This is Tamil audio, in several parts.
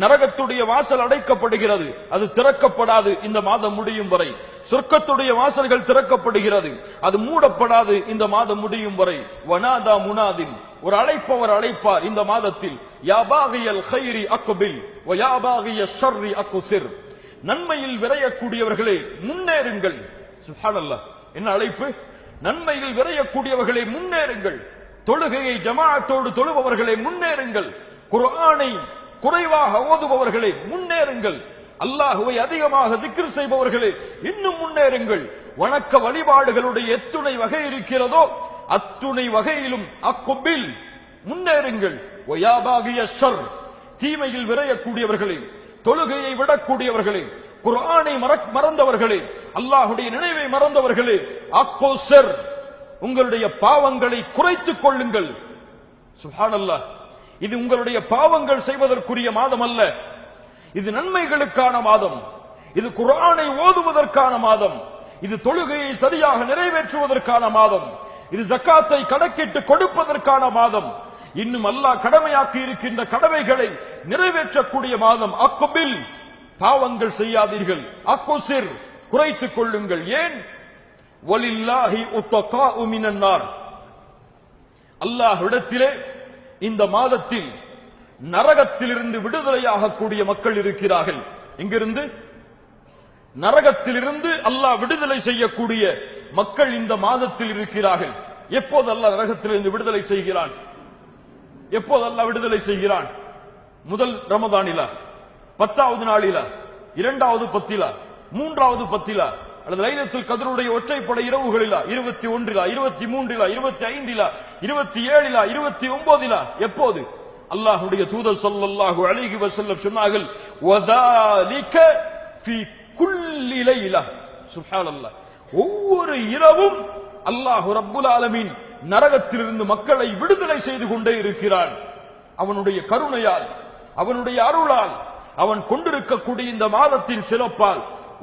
நரகத்துடைய வாசல் அடைக்கப்படுகிறது, அது திறக்கப்படாது இந்த மாதம் முடியும் வரை. சொர்க்கத்துடைய வாசல்கள் திறக்கப்படுகிறது, அது மூடப்படாது இந்த மாதம் முடியும் வரை. வனாதா முனாதின், ஒரு அழைப்பவர் அழைப்பார் இந்த மாதத்தில், யா பாகியல் கைரி அக்பில் வ யா பாகிய ஷர்ரி அக்ஸிர். நன்மையில் விரையக்கூடியவர்களே முன்னேறுங்கள். சுப்ஹானல்லாஹ், என்ன அழைப்பு! நன்மையில் விரையக்கூடியவர்களே முன்னேறுங்கள். தொழுகையை ஜமாஅத்தோடு தொழுபவர்களே முன்னேறுங்கள். குர்ஆனை குறைவாக ஓதுபவர்களே முன்னேறுங்கள். அல்லாஹ்வை அதிகமாக திக்ர் செய்பவர்களே இன்னும் முன்னேறுங்கள். வணக்க வழிபாடுகளுடைய எத்துணை வகை இருக்கிறதோ அத்துணை வகையிலும் அக்குபில் முன்னேறுங்கள். வயா பாகிய ஷர், தீமையில் விரையக்கூடியவர்களே, தொழுகையை விடக்கூடியவர்களே, குர்ஆனை மறந்தவர்களே, அல்லாஹ்வுடைய நினைவை மறந்தவர்களே, அக்ஸிர், உங்களுடைய பாவங்களை குறைத்துக் கொள்ளுங்கள். சுப்ஹானல்லாஹ், இது உங்களுடைய பாவங்கள் செய்வதற்குரிய மாதம் அல்ல, இது நன்மைகளுக்கான மாதம், இது குர்ஆனை ஓதுவதற்கான மாதம், இது தொழுகையை சரியாக நிறைவேற்றுவதற்கான மாதம், இது ஜக்காத்தை கணக்கிட்டு கொடுப்பதற்கான மாதம், இன்னும் அல்லாஹ் கடமையாக்கி இருக்கின்ற கடமைகளை நிறைவேற்றக்கூடிய மாதம். அக்பில், பாவங்கள் செய்யாதீர்கள். அக்ஸிர், குறைத்துக் கொள்ளுங்கள். ஏன்? வலில்லாஹி உத்தகாஉ மினன் நார், அல்லாஹ்விடத்திலே இந்த மாதத்தில் நரகத்திலிருந்து விடுதலையாகக்கூடிய மக்கள் இருக்கிறார்கள். எங்கிருந்து? நரகத்திலிருந்து அல்லாஹ் விடுதலை செய்யக்கூடிய மக்கள் இந்த மாதத்தில் இருக்கிறார்கள். எப்போது அல்லாஹ் நரகத்திலிருந்து விடுதலை செய்கிறான்? எப்போது அல்லாஹ் விடுதலை செய்கிறான்? முதல் ரமதானிலா, 10வது நாளிலா, 2வது பத்திலா, 3வது பத்திலா, அல்லது லைலத்துல் கத்ருடைய ஒற்றைப்படை இரவுகளிலா, 21, 23, 25, 27, 29? எப்போது? அல்லாஹ்வுடைய தூதர் ஸல்லல்லாஹு அலைஹி வஸல்லம் சொன்னார்கள், வதாலிக ஃபீ குல்லி லைலா. சுப்ஹானல்லாஹ், ஒவ்வொரு இரவும் அல்லாஹ் ரப்புல் ஆலமீன் நரகத்திலிருந்து மக்களை விடுதலை செய்து கொண்டே இருக்கிறான். அவனுடைய கருணையால், அவனுடைய அருளால், அவன் கொண்டிருக்கக்கூடிய இந்த மாதத்தின் சிறப்பால்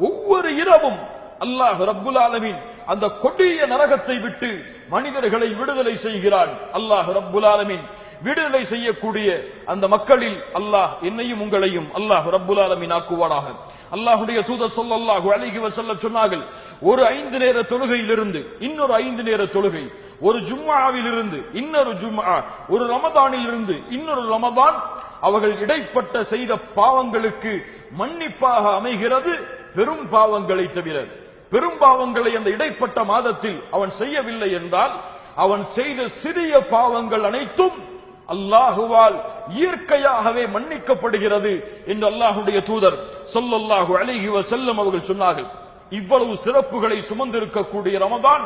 ஒவ்வொரு இரவும் அல்லாஹ் ரப்புல் ஆலமீன் அந்த கொடிய நரகத்தை விட்டு மனிதர்களை விடுதலை செய்கிறான். அல்லாஹ் ரப்புல் ஆலமீன் விடுதலை செய்யக்கூடிய அந்த மக்களில் அல்லாஹ் என்னையும் உங்களையும் அல்லாஹ் ரப்புல் ஆலமீன் ஆக்குவானாக. அல்லாஹ்வுடைய தூதர் ஸல்லல்லாஹு அலைஹி வஸல்லம் சொன்னார்கள், ஒரு 5 நேர தொழுகையிலிருந்து இன்னொரு 5 நேர தொழுகை, ஒரு ஜும்ஆவில் இருந்து இன்னொரு ஜும்ஆ, ஒரு ரமதானில் இருந்து இன்னொரு ரமதான், அவர்கள் இடைப்பட்ட செய்த பாவங்களுக்கு மன்னிப்பாக அமைகிறது, பெரும் பாவங்களை தவிர. பெரும் பாவங்களை அந்த இடைப்பட்ட மாதத்தில் அவன் செய்யவில்லை என்றால் அவன் செய்த சிறிய பாவங்கள் அனைத்தும் அல்லாஹுவால் இயற்கையாகவே மன்னிக்கப்படுகிறது என்று அல்லாஹ்வுடைய தூதர் ஸல்லல்லாஹு அலைஹி வஸல்லம் அவர்கள் சொன்னார்கள். இவ்வளவு சிறப்புகளை சுமந்திருக்கக்கூடிய ரமதான்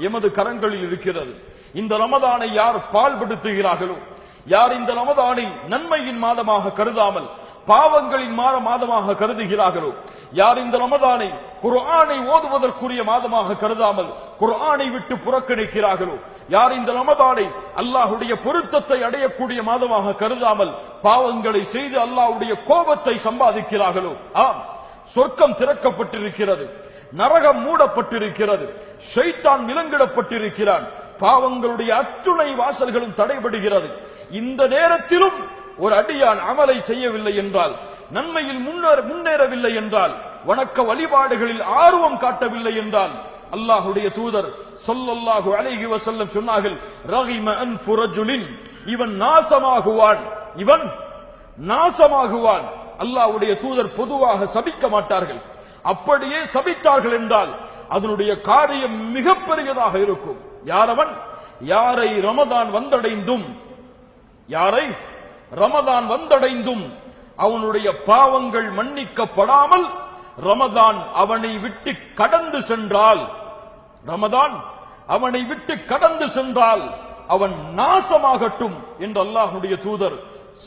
எமது கரங்களில் இருக்கிறது. இந்த ரமதானை யார் பால்படுத்துகிறார்களோ, யார் இந்த ரமதானை நன்மையின் மாதமாக கருதாமல் பாவங்களின் மாதமாக கருதுகிறார்களோ, யார் இந்த ரமதானை குர்ஆனை ஓதுவதற்குரிய மாதமாக கருதாமல் குர்ஆனை விட்டு புறக்கணிக்கிறார்களோ, யார் இந்த ரமதானை அல்லாஹ்வுடைய பொருத்தத்தை அடையக்கூடிய மாதமாக கருதாமல் பாவங்களை செய்து அல்லாஹ்வுடைய கோபத்தை சம்பாதிக்கிறார்களோ, ஆம், சொர்க்கம் திறக்கப்பட்டிருக்கிறது, நரகம் மூடப்பட்டிருக்கிறது, ஷைத்தான் விலங்கிடப்பட்டிருக்கிறான், பாவங்களுடைய அத்துணை வாசல்களும் தடைபடுகிறது. இந்த நேரத்திலும் ஒரு அடியான் அமலை செய்யவில்லை என்றால், நன்மையில் முன்னேறவில்லை என்றால், வணக்க வழிபாடுகளில் ஆர்வம் காட்டவில்லை என்றால், அல்லாஹ்வுடைய தூதர் ஸல்லல்லாஹு அலைஹி வஸல்லம் சொன்னார்கள், ரகிம அன்ஃபு ரஜுலின், இவன் நாசமாகுவான், இவன் நாசமாகுவான். அல்லாஹ்வுடைய தூதர் பொதுவாக சபிக்க மாட்டார்கள். அப்படியே சபித்தார்கள் என்றால் அதனுடைய காரியம் மிக பெரியதாக இருக்கும். யாரவன்? யாரை ரமதான் வந்தடைந்தும், யாரை ரமதான் வந்தடைந்தும் அவனுடைய பாவங்கள் மன்னிக்கப்படாமல் ரமதான் அவனை விட்டு கடந்து சென்றால், ரமதான் அவனை விட்டு கடந்து சென்றால் அவன் நாசமாகட்டும் என்று அல்லாஹ்வுடைய தூதர்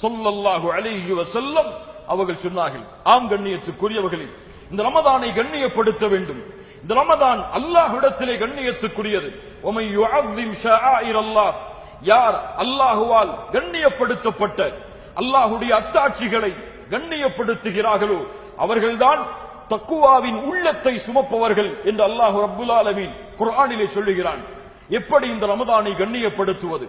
ஸல்லல்லாஹு அலைஹி வஸல்லம் அவர்கள் சொன்னார்கள். ஆம் கண்ணியத்துக்குரியவர்களே, இந்த ரமதானை கண்ணியப்படுத்த வேண்டும். இந்த ரமதான் அல்லாஹ்விடத்திலே கண்ணியத்துக்குரியது. வமை யுஅzzிம் ஷஆயிரல்லாஹ், யார் அல்லாஹுவால் கண்ணியப்படுத்தப்பட்ட அல்லாஹ்வுடைய அத்தாட்சிகளை கண்ணியப்படுத்துகிறார்களோ அவர்கள்தான் தக்குவாவின் உள்ளத்தை சுமப்பவர்கள் என்று அல்லாஹ் ரப்புல் ஆலமீன் குர்ஆனிலே சொல்லுகிறான். எப்படி இந்த ரமதானை கண்ணியப்படுத்துவது,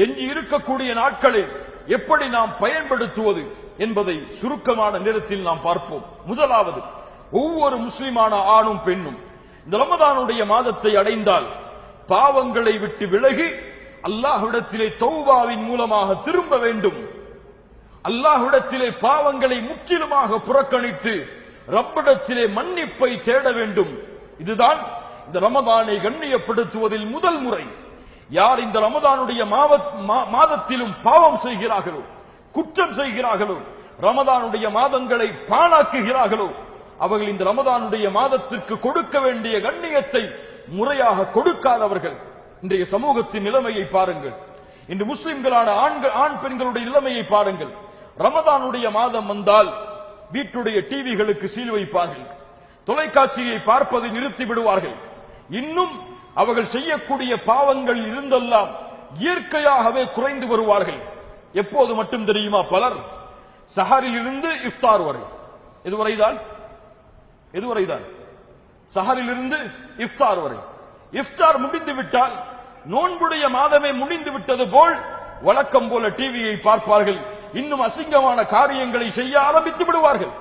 எஞ்சி இருக்கக்கூடிய நாட்களில் எப்படி நாம் பயன்படுத்துவது, என்பதை சுருக்கமான நேரத்தில் நாம் பார்ப்போம். முதலாவது, ஒவ்வொரு முஸ்லிமான ஆணும் பெண்ணும் இந்த ரமதானுடைய மாதத்தை அடைந்தால் பாவங்களை விட்டு விலகி அல்லாஹ்விடத்திலே தௌபாவின் மூலமாக திரும்ப வேண்டும். அல்லாஹ்விடத்திலே பாவங்களை முற்றிலுமாக புறக்கணித்து ரப்பிடத்திலே மன்னிப்பை தேட வேண்டும். இதுதான் இந்த ரமதானை கண்ணியப்படுத்துவதில் முதல் முறை. யார் இந்த ரமதானுடைய மாதத்திலும் பாவம் செய்கிறார்களோ, குற்றம் செய்கிறார்களோ, ரமதானுடைய மாதங்களை பாழாக்குகிறார்களோ, அவர்கள் இந்த ரமதானுடைய மாதத்திற்கு கொடுக்க வேண்டிய கண்ணியத்தை முறையாக கொடுக்காதவர்கள். இன்றைய சமூகத்தின் நிலைமையை பாருங்கள். இன்று முஸ்லிம்களான ஆண் பெண்களுடைய நிலைமையை பாருங்கள். ரமதானுடைய மாதம் வந்தால் வீட்டுடைய டிவிகளுக்கு சீல் வைப்பார்கள், தொலைக்காட்சியை பார்ப்பதை நிறுத்தி விடுவார்கள். இன்னும் அவர்கள் செய்யக்கூடிய பாவங்கள் இருந்தெல்லாம் இயற்கையாகவே குறைந்து வருவார்கள். எப்போது மட்டும் தெரியுமா? பலர் சஹரில் இருந்து இஃப்தார் வரை, எதுவரைதான் சஹரில் இருந்து இஃப்தார் வரை. இஃப்தார் முடிந்து விட்டால் நோன்புடைய மாதமே முடிந்து விட்டது போல் வழக்கம் போல டிவியை பார்ப்பார்கள். இன்னும் அசிங்கமான காரியங்களை செய்ய ஆரம்பித்து விடுவார்கள்.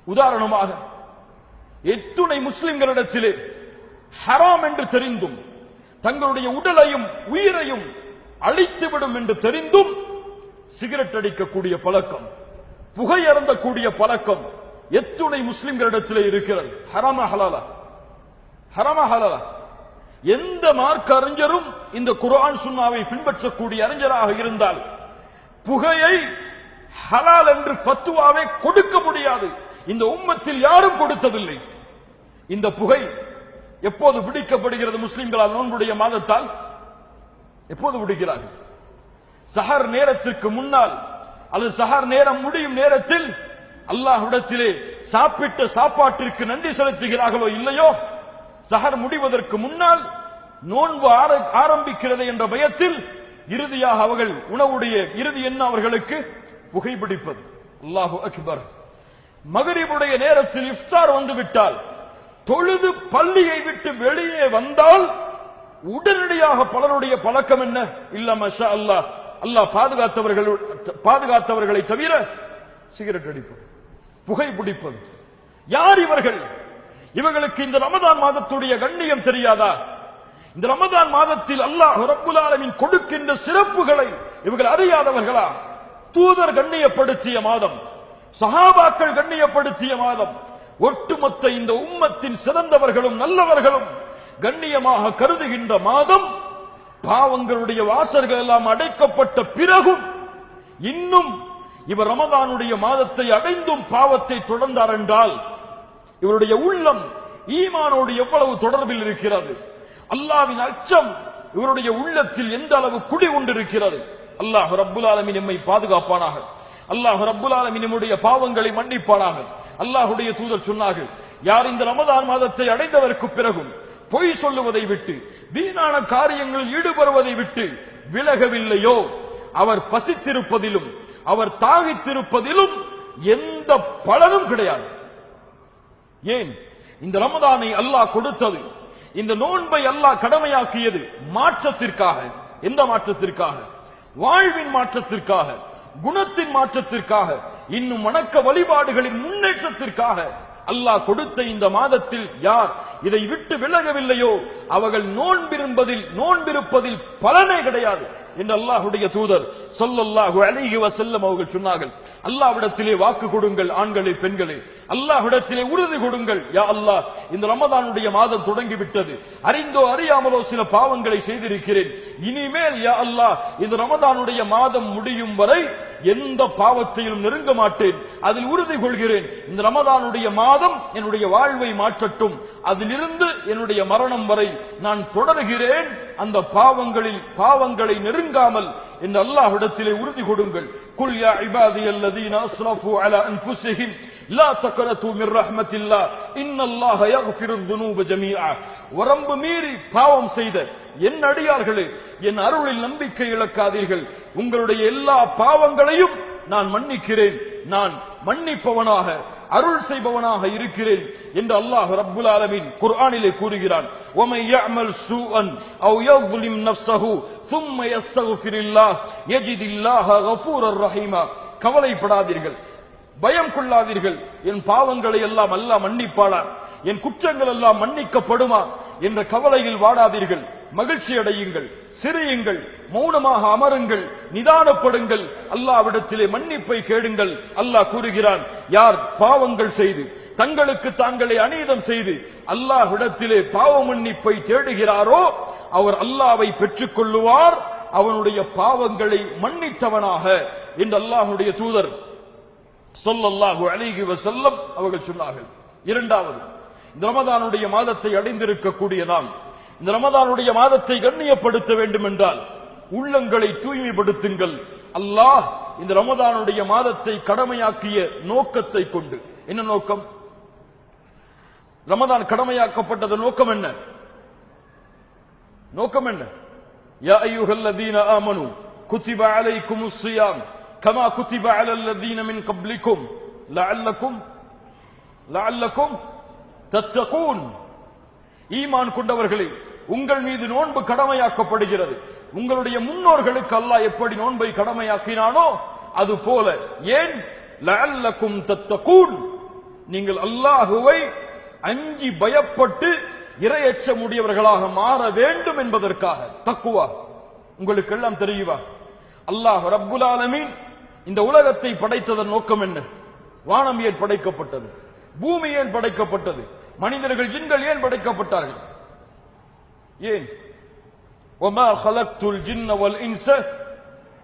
உதாரணமாக, எத்துணை முஸ்லிம்களிடத்திலே ஹராம் என்று தெரிந்தும் தங்களுடைய உடலையும் உயிரையும் அழித்துவிடும் என்று தெரிந்தும் சிகரெட் அடிக்கக்கூடிய பழக்கம், புகை அருந்தக்கூடிய பழக்கம் எத்துணை முஸ்லிம்களிடத்திலே இருக்கிறது. ஹராமா ஹலாலா? ஹராமா ஹலாலா? எந்த மார்க்க அறிஞரும் இந்த குர்ஆன் சுன்னாவை பின்பற்றக்கூடிய அறிஞராக இருந்தால் புகையை ஹலால் என்று ஃபத்வாவை கொடுக்க முடியாது. இந்த உம்மத்தில் யாரும் கொடுத்ததில்லை. இந்த புகை எப்போது பிடிக்கப்படுகிறது முஸ்லிம்களால்? நோன்புடைய மாதத்தால். எப்போது பிடிக்கிறார்கள்? சஹர் நேரத்திற்கு முன்னால் அல்லது சஹர் நேரம் முடியும் நேரத்தில் அல்லாஹ்விடத்திலே சாப்பிட்ட சாப்பாட்டிற்கு நன்றி செலுத்துகிறார்களோ இல்லையோ, சஹர் முடிவதற்கு முன்னால் நோன்பு ஆரம்பிக்கிறது என்ற பயத்தில் இறுதியாக அவர்கள் உணவுடைய இறுதி என்ன அவர்களுக்கு? புகைப்பிடிப்பது. அல்லாஹு அக்பர். மகரிபுடைய நேரத்தில் இஃப்தார் வந்துவிட்டால், தொழுது பள்ளியை விட்டு வெளியே வந்தால் உடனடியாக பலருடைய பழக்கம் என்ன? இல்ல மஷா அல்லாஹ், அல்லாஹ் பாதுகாத்தவர்களை தவிர சிகரெட் அடிப்பது, புகைப்பிடிப்பது. யார் இவர்கள்? இவர்களுக்கு இந்த ரமதான் மாதத்துடைய கண்ணியம் தெரியாதா? இந்த ரமதான் மாதத்தில் அல்லாஹ் ரப்புல் ஆலமீன் கொடுக்கின்ற சிறப்புகளை இவர்கள் அறியாதவர்களா? தூதர் கண்ணியப்படுத்திய மாதம், சஹாபாக்கள் கண்ணியப்படுத்திய மாதம், ஒட்டுமொத்த இந்த உம்மத்தின் சிறந்தவர்களும் நல்லவர்களும் கண்ணியமாக கருதுகின்ற மாதம், பாவங்களுடைய வாசல்கள் எல்லாம் அடைக்கப்பட்ட பிறகும் இன்னும் இவர் ரமதானுடைய மாதத்தை அடைந்தும் பாவத்தை தொடர்ந்தார் என்றால் இவருடைய உள்ளம் ஈமானோடு எவ்வளவு தொடர்பில் இருக்கிறது? அல்லாஹ்வின் அச்சம் இவருடைய உள்ளத்தில் எந்த அளவு குடி கொண்டிருக்கிறது? அல்லாஹ் ரப்புல் ஆலமீன் நம்மை பாதுகாப்பானாக. அல்லாஹ் ரப்புல் ஆலமீன் நம்முடைய பாவங்களை மன்னிப்பானாக. அல்லாஹ்வுடைய தூதர் சொன்னார்கள், யார் இந்த ரமதான் மாதத்தை அடைந்ததற்கு பிறகும் பொய் சொல்லுவதை விட்டு வீணான காரியங்களில் ஈடுபடுவதை விட்டு விலகவில்லையோ, அவர் பசித்திருப்பதிலும் அவர் தாகித்திருப்பதிலும் எந்த பலனும் கிடையாது. ஏன்? இந்த ரமதானை அல்லாஹ் கொடுத்தது, இந்த நோன்பை அல்லாஹ் கடமையாக்கியது மாற்றத்திற்காக. எந்த மாற்றத்திற்காக? வாழ்வின் மாற்றத்திற்காக, குணத்தின் மாற்றத்திற்காக, இன்னும் வணக்க வழிபாடுகளின் முன்னேற்றத்திற்காக அல்லாஹ் கொடுத்த இந்த மாதத்தில் யார் இதை விட்டு விலகவில்லையோ அவர்கள் நோன்பிருப்பதில் பலனே கிடையாது என்று அல்லாஹ்வுடைய தூதர் ஸல்லல்லாஹு அலைஹி வஸல்லம் அவர்கள் சொன்னார்கள். அல்லாஹ்விடத்திலே வாக்கு கொடுங்கள் ஆண்களே பெண்களே, அல்லாஹ்விடத்திலே உறுதி கொடுங்கள். யா அல்லாஹ், இந்த ரமதானுடைய மாதம் தொடங்கிவிட்டது, அறிந்தோ அறியாமலோ சில பாவங்களை செய்திருக்கிறேன். இனிமேல் யா அல்லாஹ் இந்த ரமதானுடைய மாதம் முடியும் வரை எந்த பாவத்தையும் நெருங்க மாட்டேன், அதில் உறுதி கொள்கிறேன். இந்த ரமதானுடைய மாதம் என்னுடைய வாழ்வை மாற்றட்டும், அதிலிருந்து என்னுடைய மரணம் வரை நான் தொடர்கிறேன். அந்த பாவங்களை நெருங்காமல் என்று அல்லாஹ்விடத்திலே உறுதி கொடுங்கள். குல் யா இபாதியல்லதீன அஸ்ரஃபு அலா அன்ஃபுஸிஹிம் லா தக்னது மிர் ரஹ்மத்தில்லாஹ் இன்னல்லாஹ யக்ஃபிருத் துனூப ஜமீஆ. வரம்பு மீறி பாவம் செய்த என் அடியார்களே, என் அருளில் நம்பிக்கை இழக்காதீர்கள். உங்களுடைய எல்லா பாவங்களையும் நான் மன்னிக்கிறேன். நான் மன்னிப்பவனாக அருள் செய்பவனாக இருக்கிறேன் என்று அல்லாஹ் ரப்புல் ஆலமீன் குர்ஆனிலே கூறுகிறான். وَمَن يَعْمَلْ سُوءًا أَوْ يَظْلِمْ نَفْسَهُ ثُمَّ يَسْتَغْفِرِ اللَّهَ يَجِدِ اللَّهَ غَفُورًا رَحِيمًا. கவலைப்படாதீர்கள், பயம் கொள்ளாதீர்கள், என் பாவங்களை எல்லாம் அல்லாஹ் மன்னிப்பானா, என் குற்றங்கள் எல்லாம் மன்னிக்கப்படுமா என்ற கவலையில் வாடாதீர்கள். மகிழ்ச்சி அடையுங்கள், சிரியுங்கள், மௌனமாக அமருங்கள், நிதானப்படுங்கள், அல்லாஹ்விடத்திலே மன்னிப்பை கேளுங்கள். அல்லாஹ் கூறுகிறான், யார் பாவங்கள் செய்து தங்களுக்கு தாங்களே அநீதம் செய்து அல்லாஹ்விடத்திலே பாவ மன்னிப்பை தேடுகிறாரோ அவர் அல்லாஹ்வை பெற்றுக் கொள்ளுவார், அவனுடைய பாவங்களை மன்னித்தவனாக என்று அல்லாஹ்வுடைய தூதர் ஸல்லல்லாஹு அலைஹி வஸல்லம் அவர்கள் சொன்னார்கள். இரண்டாவது, இந்த ரமதானுடைய மாதத்தை அடைந்திருக்கக்கூடிய நாம் இந்த ரமதானுடைய மாதத்தை கண்ணியப்படுத்த வேண்டும் என்றால் உள்ளங்களை தூய்மைப்படுத்துங்கள். அல்லாஹ் இந்த ரமதானுடைய மாதத்தை கடமையாக்கிய நோக்கத்தை கொண்டு. என்ன நோக்கம்? ரமதான் கடமையாக்கப்பட்டது நோக்கம் என்ன? நோக்கம் என்ன? யா அய்யுஹல்லதீன ஆமனு குதிப அலைக்குமுஸ் ஸியாம் கமா குதிப அலல்லதீன மின் கப்லிக்கும் லஅல்லக்கும் தத்தகூன். ஈமான் கொண்டவர்களே, உங்கள் மீது நோன்பு கடமையாக்கப்படுகிறது. உங்களுடைய முன்னோர்களுக்கு அல்லாஹ் எப்படி நோன்பை கடமையாக்கினானோ அது போல. ஏன்? லஅல்லக்கும் தத்தகூன், நீங்கள் அல்லாஹ்வை அஞ்சி பயப்பட்டு இறையச்சமுடையவர்களாக மாற வேண்டும் என்பதற்காக. தக்வா உங்களுக்கு எல்லாம் தெரியுமா? அல்லாஹ் ரப்புல் ஆலமீன் இந்த உலகத்தை படைத்ததன் நோக்கம் என்ன? வானம் ஏன் படைக்கப்பட்டது? பூமி ஏன் படைக்கப்பட்டது? மனிதர்கள் ஜின்கள் ஏன் படைக்கப்பட்டார்கள்? ஏன்? வமா خلقத்துல் ஜின்ன வல் இன்ஸ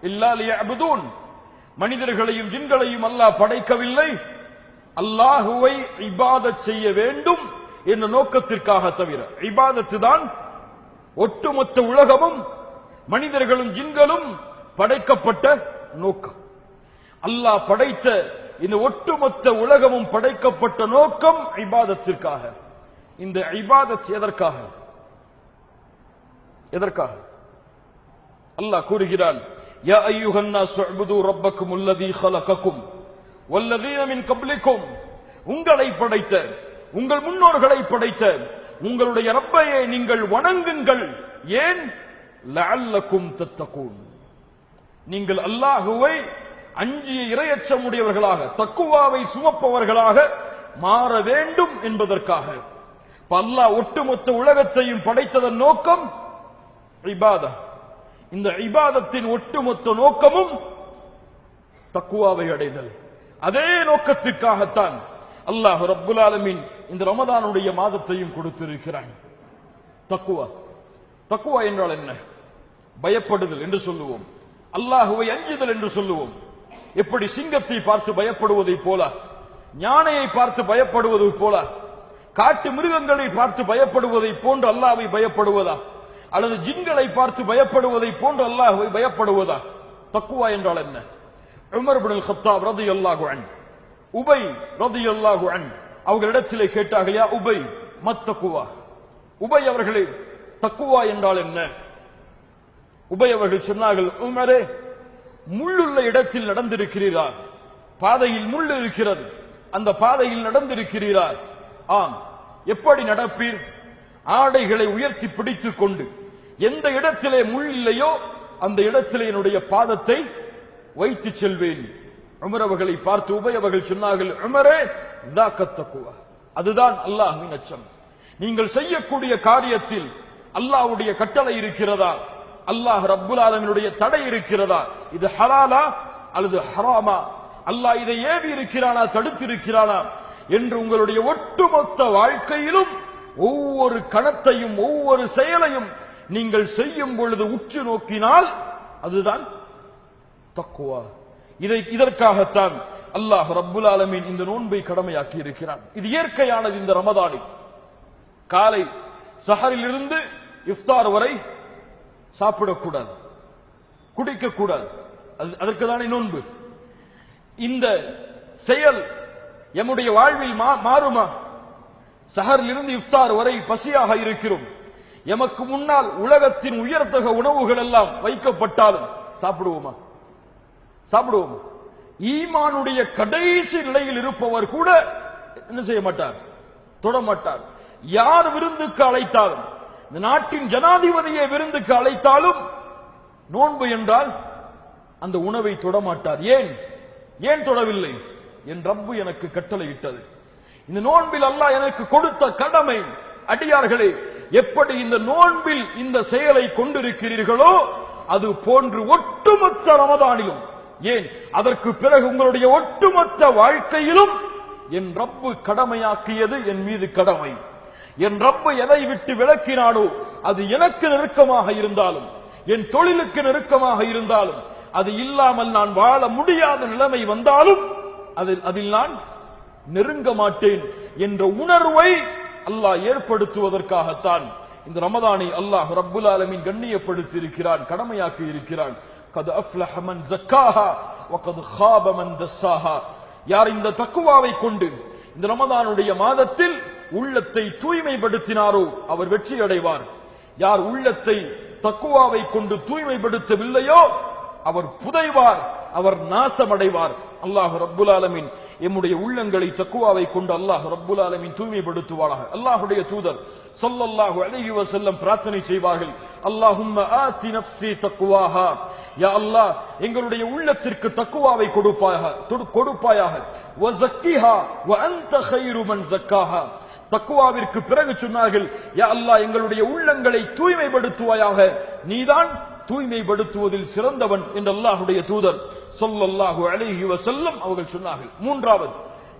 இல்லா லியஅபுதூன். மனிதர்களையும் ஜின்களையும் அல்லாஹ் படைக்கவில்லை அல்லாஹ்வை இபாதத் செய்ய வேண்டும் என்ற நோக்கத்திற்காக தவிர. இபாதத்து தான் ஒட்டுமொத்த உலகமும் மனிதர்களும் ஜின்களும் படைக்கப்பட்ட நோக்கம். அல்லாஹ் படைத்த இந்த ஒட்டுமொத்த உலகமும் படைக்கப்பட்ட நோக்கம் இபாதத்திற்காக. இந்த இபாதத் எதற்காக? எதற்காக? அல்லாஹ் கூறுகிறான், யா அய்யுஹன் நாஸ் உஅ்புது ரப்பக்கும் அல்லதீ خلقக்கும் வல்லதீன மின் கப்லிக்கும். உங்களை படைத்த, உங்கள் முன்னோர்களை படைத்த உங்களுடைய ரப்பையை நீங்கள் வணங்குங்கள். ஏன்? லஅல்லக்கும் தத்தகூன், நீங்கள் அல்லாஹ்வை அஞ்சிய இறையச்சமுடையவர்களாக, தக்குவாவை சுமப்பவர்களாக மாற வேண்டும் என்பதற்காக. அல்லாஹ் ஒட்டுமொத்த உலகத்தையும் படைத்ததன் நோக்கம் இபாதா. இந்த இபாதத்தின் ஒட்டுமொத்த நோக்கமும் தக்குவாவை அடைதல். அதே நோக்கத்திற்காகத்தான் அல்லாஹ் ரப்புல் ஆலமீன் இந்த ரமதானுடைய மாதத்தையும் கொடுத்திருக்கிறான். தக்குவா. தக்குவா என்றால் என்ன? பயப்படுதல் என்று சொல்லுவோம், அல்லாஹ்வை அஞ்சுதல் என்று சொல்லுவோம். எப்படி சிங்கத்தை பார்த்து பயப்படுவதை போல, ஞானையை பார்த்து பயப்படுவதை போல, காட்டு மிருகங்களை பார்த்து பயப்படுவதை போன்று அல்லாஹ்வை பயப்படுவதா, அல்லது ஜின்களை பார்த்து பயப்படுவதை போன்று அல்லாஹ்வை பயப்படுவதா? தக்குவா என்றால் என்ன? உமர் இப்னுல் கத்தாப் ரலியல்லாஹு அன்ஹு, உபை ரலியல்லாஹு அன்ஹு அவர்களிடத்திலே கேட்டார்கள், யா உபை மத்தக்குவா, உபை அவர்களே தக்குவா என்றால் என்ன? உபை அவர்கள் சொன்னார்கள், உமரே, முள்ளுள்ள இடத்தில் நடந்திருக்கிறீர்கள், பாதையில் முள் இருக்கிறது, அந்த பாதையில் நடந்திருக்கிறீர்கள். ஆம், எப்படி நடப்பீர்? ஆடைகளை உயர்த்தி பிடித்துக் கொண்டு எந்த இடத்திலே முள் இல்லையோ அந்த இடத்திலே என்னுடைய பாதத்தை வைத்து செல்வேன். உமர் அவர்களை பார்த்து உபை அவர்கள் சொன்னார்கள், உமரே ذاக்கத் தக்வா, அதுதான் அல்லாஹ்வின் அச்சம். நீங்கள் செய்யக்கூடிய காரியத்தில் அல்லாஹ்வுடைய கட்டளை இருக்கிறதா, அல்லாஹ் ரப்புல் ஆலமீனுடைய தடை இருக்கிறதா, இது ஹலாலா அல்லது ஹராமா, அல்லாஹ் இதை ஏவி இருக்கிறானா தடுத்திருக்கிறானா என்று உங்களுடைய ஒட்டுமொத்த வாழ்க்கையிலும் ஒவ்வொரு கணத்தையும் ஒவ்வொரு செயலையும் நீங்கள் செய்யும் பொழுது உற்று நோக்கினால் அதுதான் தக்வா. இதற்காகத்தான் அல்லாஹ் ரப்புல் ஆலமீன் இந்த நோன்பை கடமையாக்கி இருக்கிறான். இது இயற்கையானது. இந்த ரமதானில் காலை சஹரில் இருந்து இஃப்தார் வரை சாப்பிடக்கூடாது, குடிக்கக்கூடாது. அதற்கு தானே நோன்பு. இந்த செயல் எம்முடைய வாழ்வில் மாறுமா? சஹரில் இருந்து இஃப்தார் வரை பசியாக இருக்கிறோம். எமக்கு முன்னால் உலகத்தின் உயர்தக உணவுகள் எல்லாம் வைக்கப்பட்டாலும் சாப்பிடுவோமா? சாப்பிடுவோமா? ஈமானுடைய கடைசி நிலையில் இருப்பவர் கூட என்ன செய்ய மாட்டார், தொடமாட்டார். யார் விருந்துக்கு அழைத்தாலும், இந்த நாட்டின் ஜனாதிபதியை விருந்துக்கு அழைத்தாலும் நோன்பு என்றால் அந்த உணவை தொடமாட்டார். ஏன் தொடவில்லை? என் ரப்பு எனக்கு கட்டளையிட்டது. இந்த நோன்பில் அல்லாஹ் எனக்கு கொடுத்த கடமை. அடியார்களே, எப்படி இந்த நோன்பில் இந்த செயலை கொண்டிருக்கிறீர்களோ அது போன்று ஒட்டுமொத்த ரமதானிலும், ஏன் அதற்கு பிறகு உங்களுடைய ஒட்டுமொத்த வாழ்க்கையிலும் என் ரப்பு கடமையாக்கியது என் மீது கடமை. என் ரப்பு எதை விட்டு விலக்கினானோ அது எனக்கு நெருக்கமாக இருந்தாலும், என் தொழிலுக்கு நெருக்கமாக இருந்தாலும், அது இல்லாமல் நான் வாழ முடியாத நிலைமை வந்தாலும் அதில் நான் நெருங்க மாட்டேன் என்ற உணர்வை அல்லாஹ் ஏற்படுத்துவதற்காகத்தான் இந்த ரமதானை அல்லாஹ் ரப்புல் ஆலமீன் கண்ணியப்படுத்தி இருக்கிறான், கடமையாக்கி இருக்கிறான். கத் அஃப்லஹ மன் ஸக்காஹா வ கத் ஹாப மன் தஸ்ஸாஹா. யார் இந்த தக்வாவை கொண்டு இந்த ரமதானுடைய மாதத்தில் உள்ளத்தை தூய்மைப்படுத்தினாரோ அவர் வெற்றி அடைவார். யார் உள்ளத்தை தக்வாவை கொண்டு தூய்மைப்படுத்தவில்லையோ அவர் புதைவார், அவர் நாசமடைவார். அல்லாஹ் ரப்புல் ஆலமீன் எம்முடைய உள்ளங்களை தக்வாவை கொண்டு அல்லாஹ் ரப்புல் ஆலமீன் தூய்மைப்படுத்துவாராக. அல்லாஹ்வுடைய தூதர் ஸல்லல்லாஹு அலைஹி வஸல்லம் பிரார்த்தனை செய்வார்கள், அல்லாஹும்ம ஆதி நஃப்ஸி தக்வாஹா. யா அல்லாஹ், எங்களுடைய உள்ளத்திற்கு தக்வாவை கொடுப்பாயாக. வ ஸக்கிஹா வ அன்த கைரு மன் ஸக்காஹா. தக்வாவிற்கு பிறகு சொன்னார்கள், யா அல்லாஹ், எங்களுடைய உள்ளங்களை தூய்மைப்படுத்துவாயாக, நீதான் தூய்மைப்படுத்துவதில் சிறந்தவன் என்று அல்லாஹ்வுடைய தூதர் ஸல்லல்லாஹு அலைஹி வஸல்லம் அவர்கள் சொன்னார்கள். மூன்றாவது,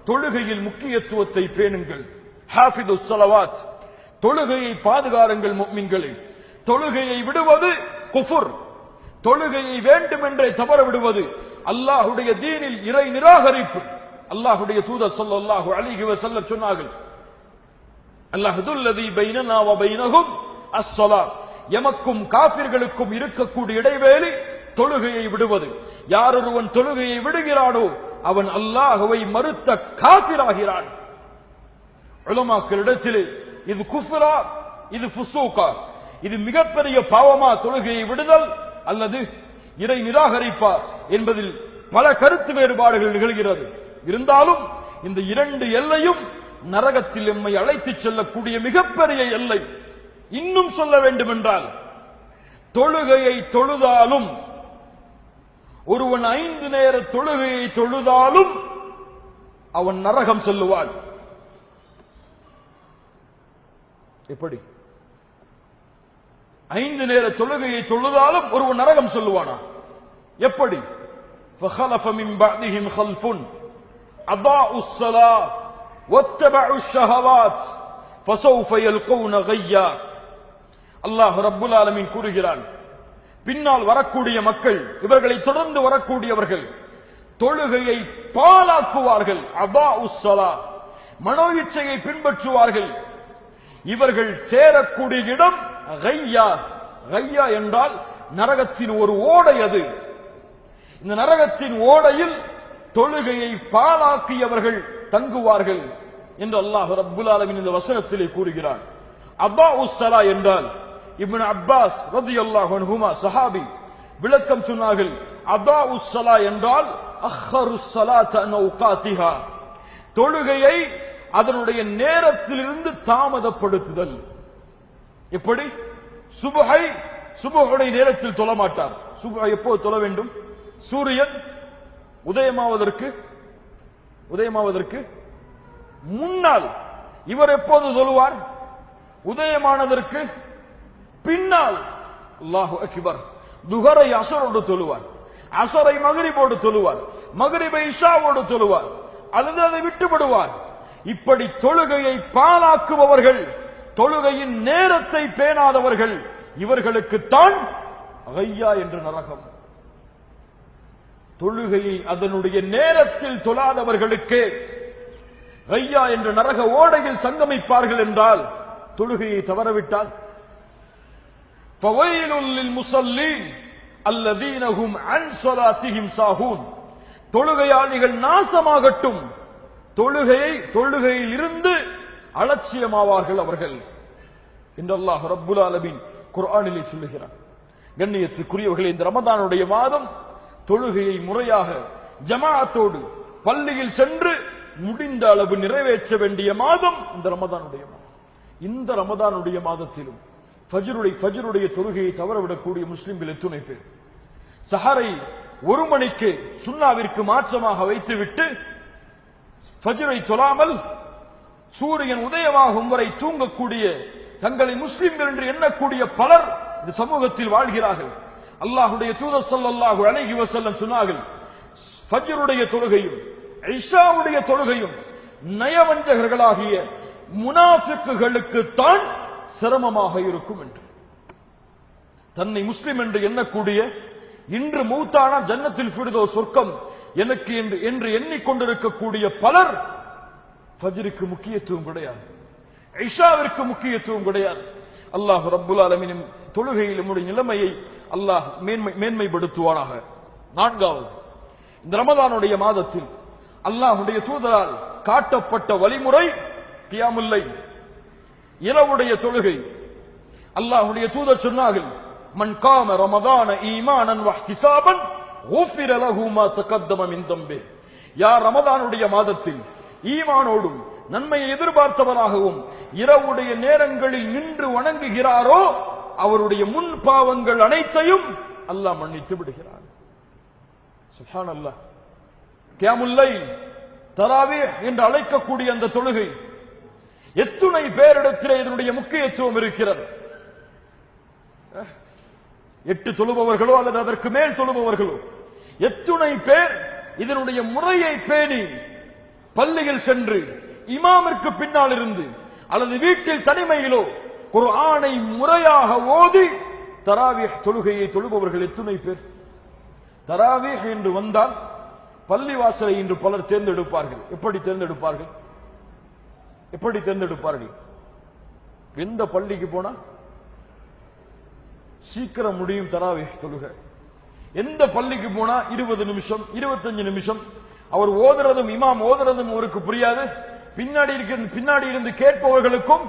தொழுகையில் முக்கியத்துவத்தை பேணுங்கள். ஹாஃபிதுஸ் ஸலவாத், தொழுகையை பாதுகாருங்கள் முஃமின்களே. தொழுகையை விடுவது குஃபுர். தொழுகையை வேண்டுமென்றே தவற விடுவது அல்லாஹ்வுடைய தீனில் இறை நிராகரிப்பு. அல்லாஹ்வுடைய தூதர் ஸல்லல்லாஹு அலைஹி வஸல்லம் சொன்னார்கள், அல்லாஹுல்லதி பைனனா வ பைனஹும் அஸ்ஸலாத். எமக்கும் காஃபிர்களுக்கும் இருக்கக்கூடிய இடைவேளை தொழுகையை விடுவது. யார் ஒருவன் தொழுகையை விடுகிறானோ அவன் அல்லாஹ்வை மறுத்த காஃபிராகிறான். உலமாக்களிடத்திலே இது குஃப்ரா, இது ஃபுசூகா, இது மிகப்பெரிய பாவமா தொழுகையை விடுதல் அல்லது இறை நிராகரிப்பா என்பதில் பல கருத்து வேறுபாடுகள் நிகழ்கிறது. இருந்தாலும் இந்த இரண்டு எல்லையும் நரகத்தில் எம்மை அழைத்துச் செல்லக்கூடிய மிகப்பெரிய எல்லை. இன்னும் சொல்ல வேண்டும் என்றால், தொழுகையை தொழுதாலும், ஒருவன் 5 நேர தொழுகையை தொழுதாலும் அவன் நரகம் செல்லுவான். எப்படி? 5 நேர தொழுகையை தொழுதாலும் ஒருவன் நரகம் செல்லுவானா? எப்படி? فخلف من بعدهم خلف أضاعوا الصلاة واتبعوا الشهوات فسوف يلقون غيا. அல்லாஹ் ரப்புல் ஆலமீன் கூறுகிறான், பின்னால் வரக்கூடிய மக்கள், இவர்களை தொடர்ந்து வரக்கூடியவர்கள் தொழுகையை பாழாக்குவார்கள். அதாஉஸ் ஸலா, மனோ இச்சையை பின்பற்றுவார்கள். இவர்கள் சேரக்கூடிய இடம் கையா. கையா என்றால் நரகத்தின் ஒரு ஓடை. அது இந்த நரகத்தின் ஓடையில் தொழுகையை பாழாக்கியவர்கள் தங்குவார்கள் என்று அல்லாஹ் ரப்புல் ஆலமீன் இந்த வசனத்திலே கூறுகிறான். அதாஉஸ் ஸலா என்றால் இப்னு அப்பாஸ் ரலியல்லாஹு அன்ஹுமா சஹாபி விளக்கம் சொன்னார்கள், அதாஉஸ் ஸலா என்றால் அஹ்ஹருஸ் ஸலாத அன் அவ்காத்திஹா, தொழுகையை அதனுடைய நேரத்திலிருந்து தாமதப்படுத்துதல். எப்படி? சுபஹுடைய நேரத்தில் தொழ மாட்டார். சுபஹ் எப்போது தொழ வேண்டும்? சூரியன் உதயமாவதற்கு முன்னால். இவர் எப்போது தொழுவார்? உதயமானதற்கு பின்னால். அல்லாஹு அக்பர். துஹரை அஸரோடு தொழுவார், அஸரை மக்ரிபோடு தொழுவார், மக்ரிபை இஷாவோடு தொழுவார், அல்லது அதை விட்டுவிடுவார். இப்படி தொழுகையை பாழாக்குபவர்கள், தொழுகையின் நேரத்தை பேணாதவர்கள், இவர்களுக்கு தான் கையா என்ற நரகம். தொழுகையை அதனுடைய நேரத்தில் தொழாதவர்களுக்கு கையா என்ற நரக ஓடையில் சங்கமிப்பார்கள் என்றால், தொழுகையை தவறவிட்டால் ஃபவைலுல் லில் முஸல்லீன் அல்லதீன ஹும் அன் ஸலாத்திஹிம் சாஹூன், தொழுகையாளிகள் நாசமாகட்டும், தொழுகையில் இருந்து அலட்சியமாவார்கள் அவர்கள் என்று அல்லாஹ் ரப்புல் ஆலமீன் குர்ஆனிலே சொல்லுகிறார். கண்ணியத்துக்குரியவர்களே, இந்த ரமதானுடைய மாதம் தொழுகையை முறையாக ஜமாஅத்தோடு பள்ளியில் சென்று முடிந்த அளவு நிறைவேற்ற வேண்டிய மாதம் இந்த ரமதானுடைய மாதம். இந்த ரமதானுடைய மாதத்திலும் ஃபஜ்ருடைய தொழுகையை தவறவிடக்கூடிய முஸ்லிம்கள் எத்துணை பேர் சஹரை 1 மணிக்கு சுன்னாவிற்கு மாற்றமாக வைத்துவிட்டு ஃபஜ்ரை தொழாமல் சூரியன் உதயமாகும் வரை தூங்கக்கூடிய தங்களை முஸ்லிம்கள் என்று எண்ணக்கூடிய பலர் இந்த சமூகத்தில் வாழ்கிறார்கள். அல்லாஹ்வுடைய தூதர் ஸல்லல்லாஹு அலைஹி வஸல்லம் சொன்னார்கள், ஃபஜ்ருடைய தொழுகையும் இஷாவுடைய தொழுகையும் நயவஞ்சகர்களாகிய முனாஃபிக்குகளுக்கு தான் சிரமமாக இருக்கும் என்று. தன்னை முஸ்லிம் என்று எண்ணக்கூடிய இன்று மௌத்தான ஜன்னத்தில் ஃபிர்தௌஸ் சொர்க்கம் எனக்கு என்று எண்ணிக்கொண்டிருக்கக்கூடிய பலர் ஃபஜ்ருக்கு முக்கியத்துவம் கிடையாது, இஷாவிற்கு முக்கியத்துவம் கிடையாது. அல்லாஹ் ரப்புல் ஆலமீன் தொழுகையில் நம்முடைய நிலைமையை அல்லாஹ் மேன்மைப்படுத்துவானாக. 4வது, இந்த ரமதானுடைய மாதத்தில் அல்லாஹ்வுடைய தூதரால் காட்டப்பட்ட வழிமுறை கியாமுல் லைல், இரவுடைய தொழுகை. அல்லாஹ்வுடைய தூதர் சொன்னார்கள், மன் காம ரமதான ஈமானன் வஹ்திசாபன் குஃபிர லஹு மா தகத்தம மின் தம்பி. யார் ரமதானுடைய மாதத்தில் ஈமானோடும் நன்மையை எதிர்பார்த்தவராகவும் இரவுடைய நேரங்களில் நின்று வணங்குகிறாரோ அவருடைய முன் பாவங்கள் அனைத்தையும் அல்லாஹ் மன்னித்து விடுகிறார். சுப்ஹானல்லாஹ். கியாமுல் லைல், தராவீஹ் என்று அழைக்கக்கூடிய அந்த தொழுகை எத்துணை பேரிடத்திலே இதனுடைய முக்கியத்துவம் இருக்கிறது. 8 தொழுபவர்களோ அல்லது அதற்கு மேல் தொழுபவர்களோ எத்துணை பேர் இதனுடைய முறையை பேணி பள்ளியில் சென்று இமாமிற்கு பின்னால் இருந்து அல்லது வீட்டில் தனிமையிலோ குர்ஆனை முறையாக ஓதி தராவீஹ் தொழுகையை தொழுபவர்கள் எத்துணை பேர்? தராவீஹ் என்று வந்தால் பள்ளிவாசலை இன்று பலர் தேர்ந்தெடுப்பார்கள். எப்படி தேர்ந்தெடுப்பார்கள்? எப்படி தேர்ந்தெடுப்பார்கள்? எந்த பள்ளிக்கு போனா சீக்கிரம் முடியும் தராவீஹ் தொழுகை? எந்த பள்ளிக்கு போனா 20 நிமிஷம் 25 நிமிஷம் அவர் ஓதுறதும் இமாம் ஓதுறதும் அவருக்கு புரியாது, பின்னாடி இருந்து கேட்பவர்களுக்கும்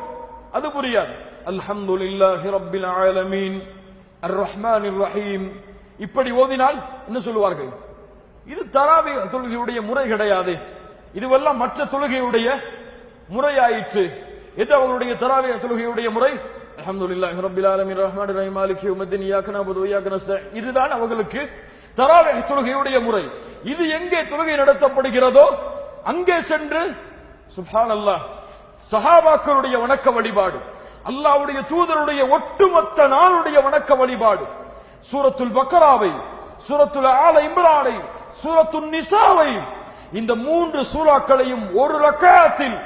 அது புரியாது. அல்ஹம்துலில்லாஹி ரப்பில் ஆலமீன் அர் ரஹ்மானிர் ரஹீம் இப்படி ஓதினால் என்ன சொல்லுவார்கள்? இது தராவீஹ் தொழுகையுடைய முறை கிடையாது, இதுவெல்லாம் மற்ற தொழுகையுடைய முறையாயிற்று. எது அவர்களுடைய தராவீஹ் தொழுகையுடைய முறை? அல்ஹம்துலில்லாஹி ரப்பில் ஆலமீன் ரஹ்மானிர் ரஹீம் மாலிகி யௌமிddin இய்யாக நஅபுது வ இய்யாக நஸ்தஈன். இதுதான் அவர்களுக்கு தராவீஹ் தொழுகையுடைய முறை. இது எங்கே தொழுகை நடத்தப்படுகிறதோ அங்கே சென்று சுப்ஹானல்லாஹ் சஹாபாக்களுடைய வணக்க வழிபாடு, அல்லாஹ்வுடைய தூதருடைய ஒட்டுமொத்த நாளுடைய வணக்க வழிபாடு, சூரத்துல் பக்ராவை, சூரத்துல் ஆல இம்ரானை, சூரத்துன் நிசாவை, இந்த 3 சூறாக்களையும் ஒரு ரக்அத்தில்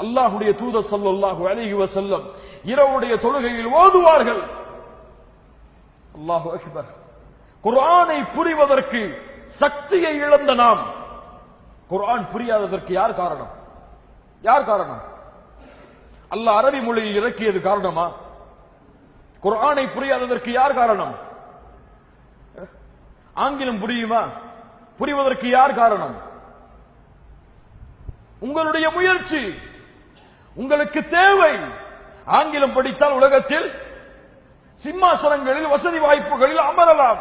அல்லாஹ்வுடைய தூதர் ஸல்லல்லாஹு அலைஹி வஸல்லம் இரவுடைய தொழுகையில் ஓதுவார்கள். அல்லாஹு அக்பர். குர்ஆனை புரிவதற்கு சக்தியை இழந்த நாம் குர்ஆன் புரியாததற்கு யார் காரணம்? யார் காரணம்? அல்லாஹ் அரபி மொழியில் இறக்கியது காரணமா? குர்ஆனை புரியாததற்கு யார் காரணம்? ஆங்கிலம் புரியுமா? புரிவதற்கு யார் காரணம்? உங்களுடைய முயற்சி. உங்களுக்கு தேவை. ஆங்கிலம் படித்தால் உலகத்தில் சிம்மாசனங்களில் வசதி வாய்ப்புகளில் அமரலாம்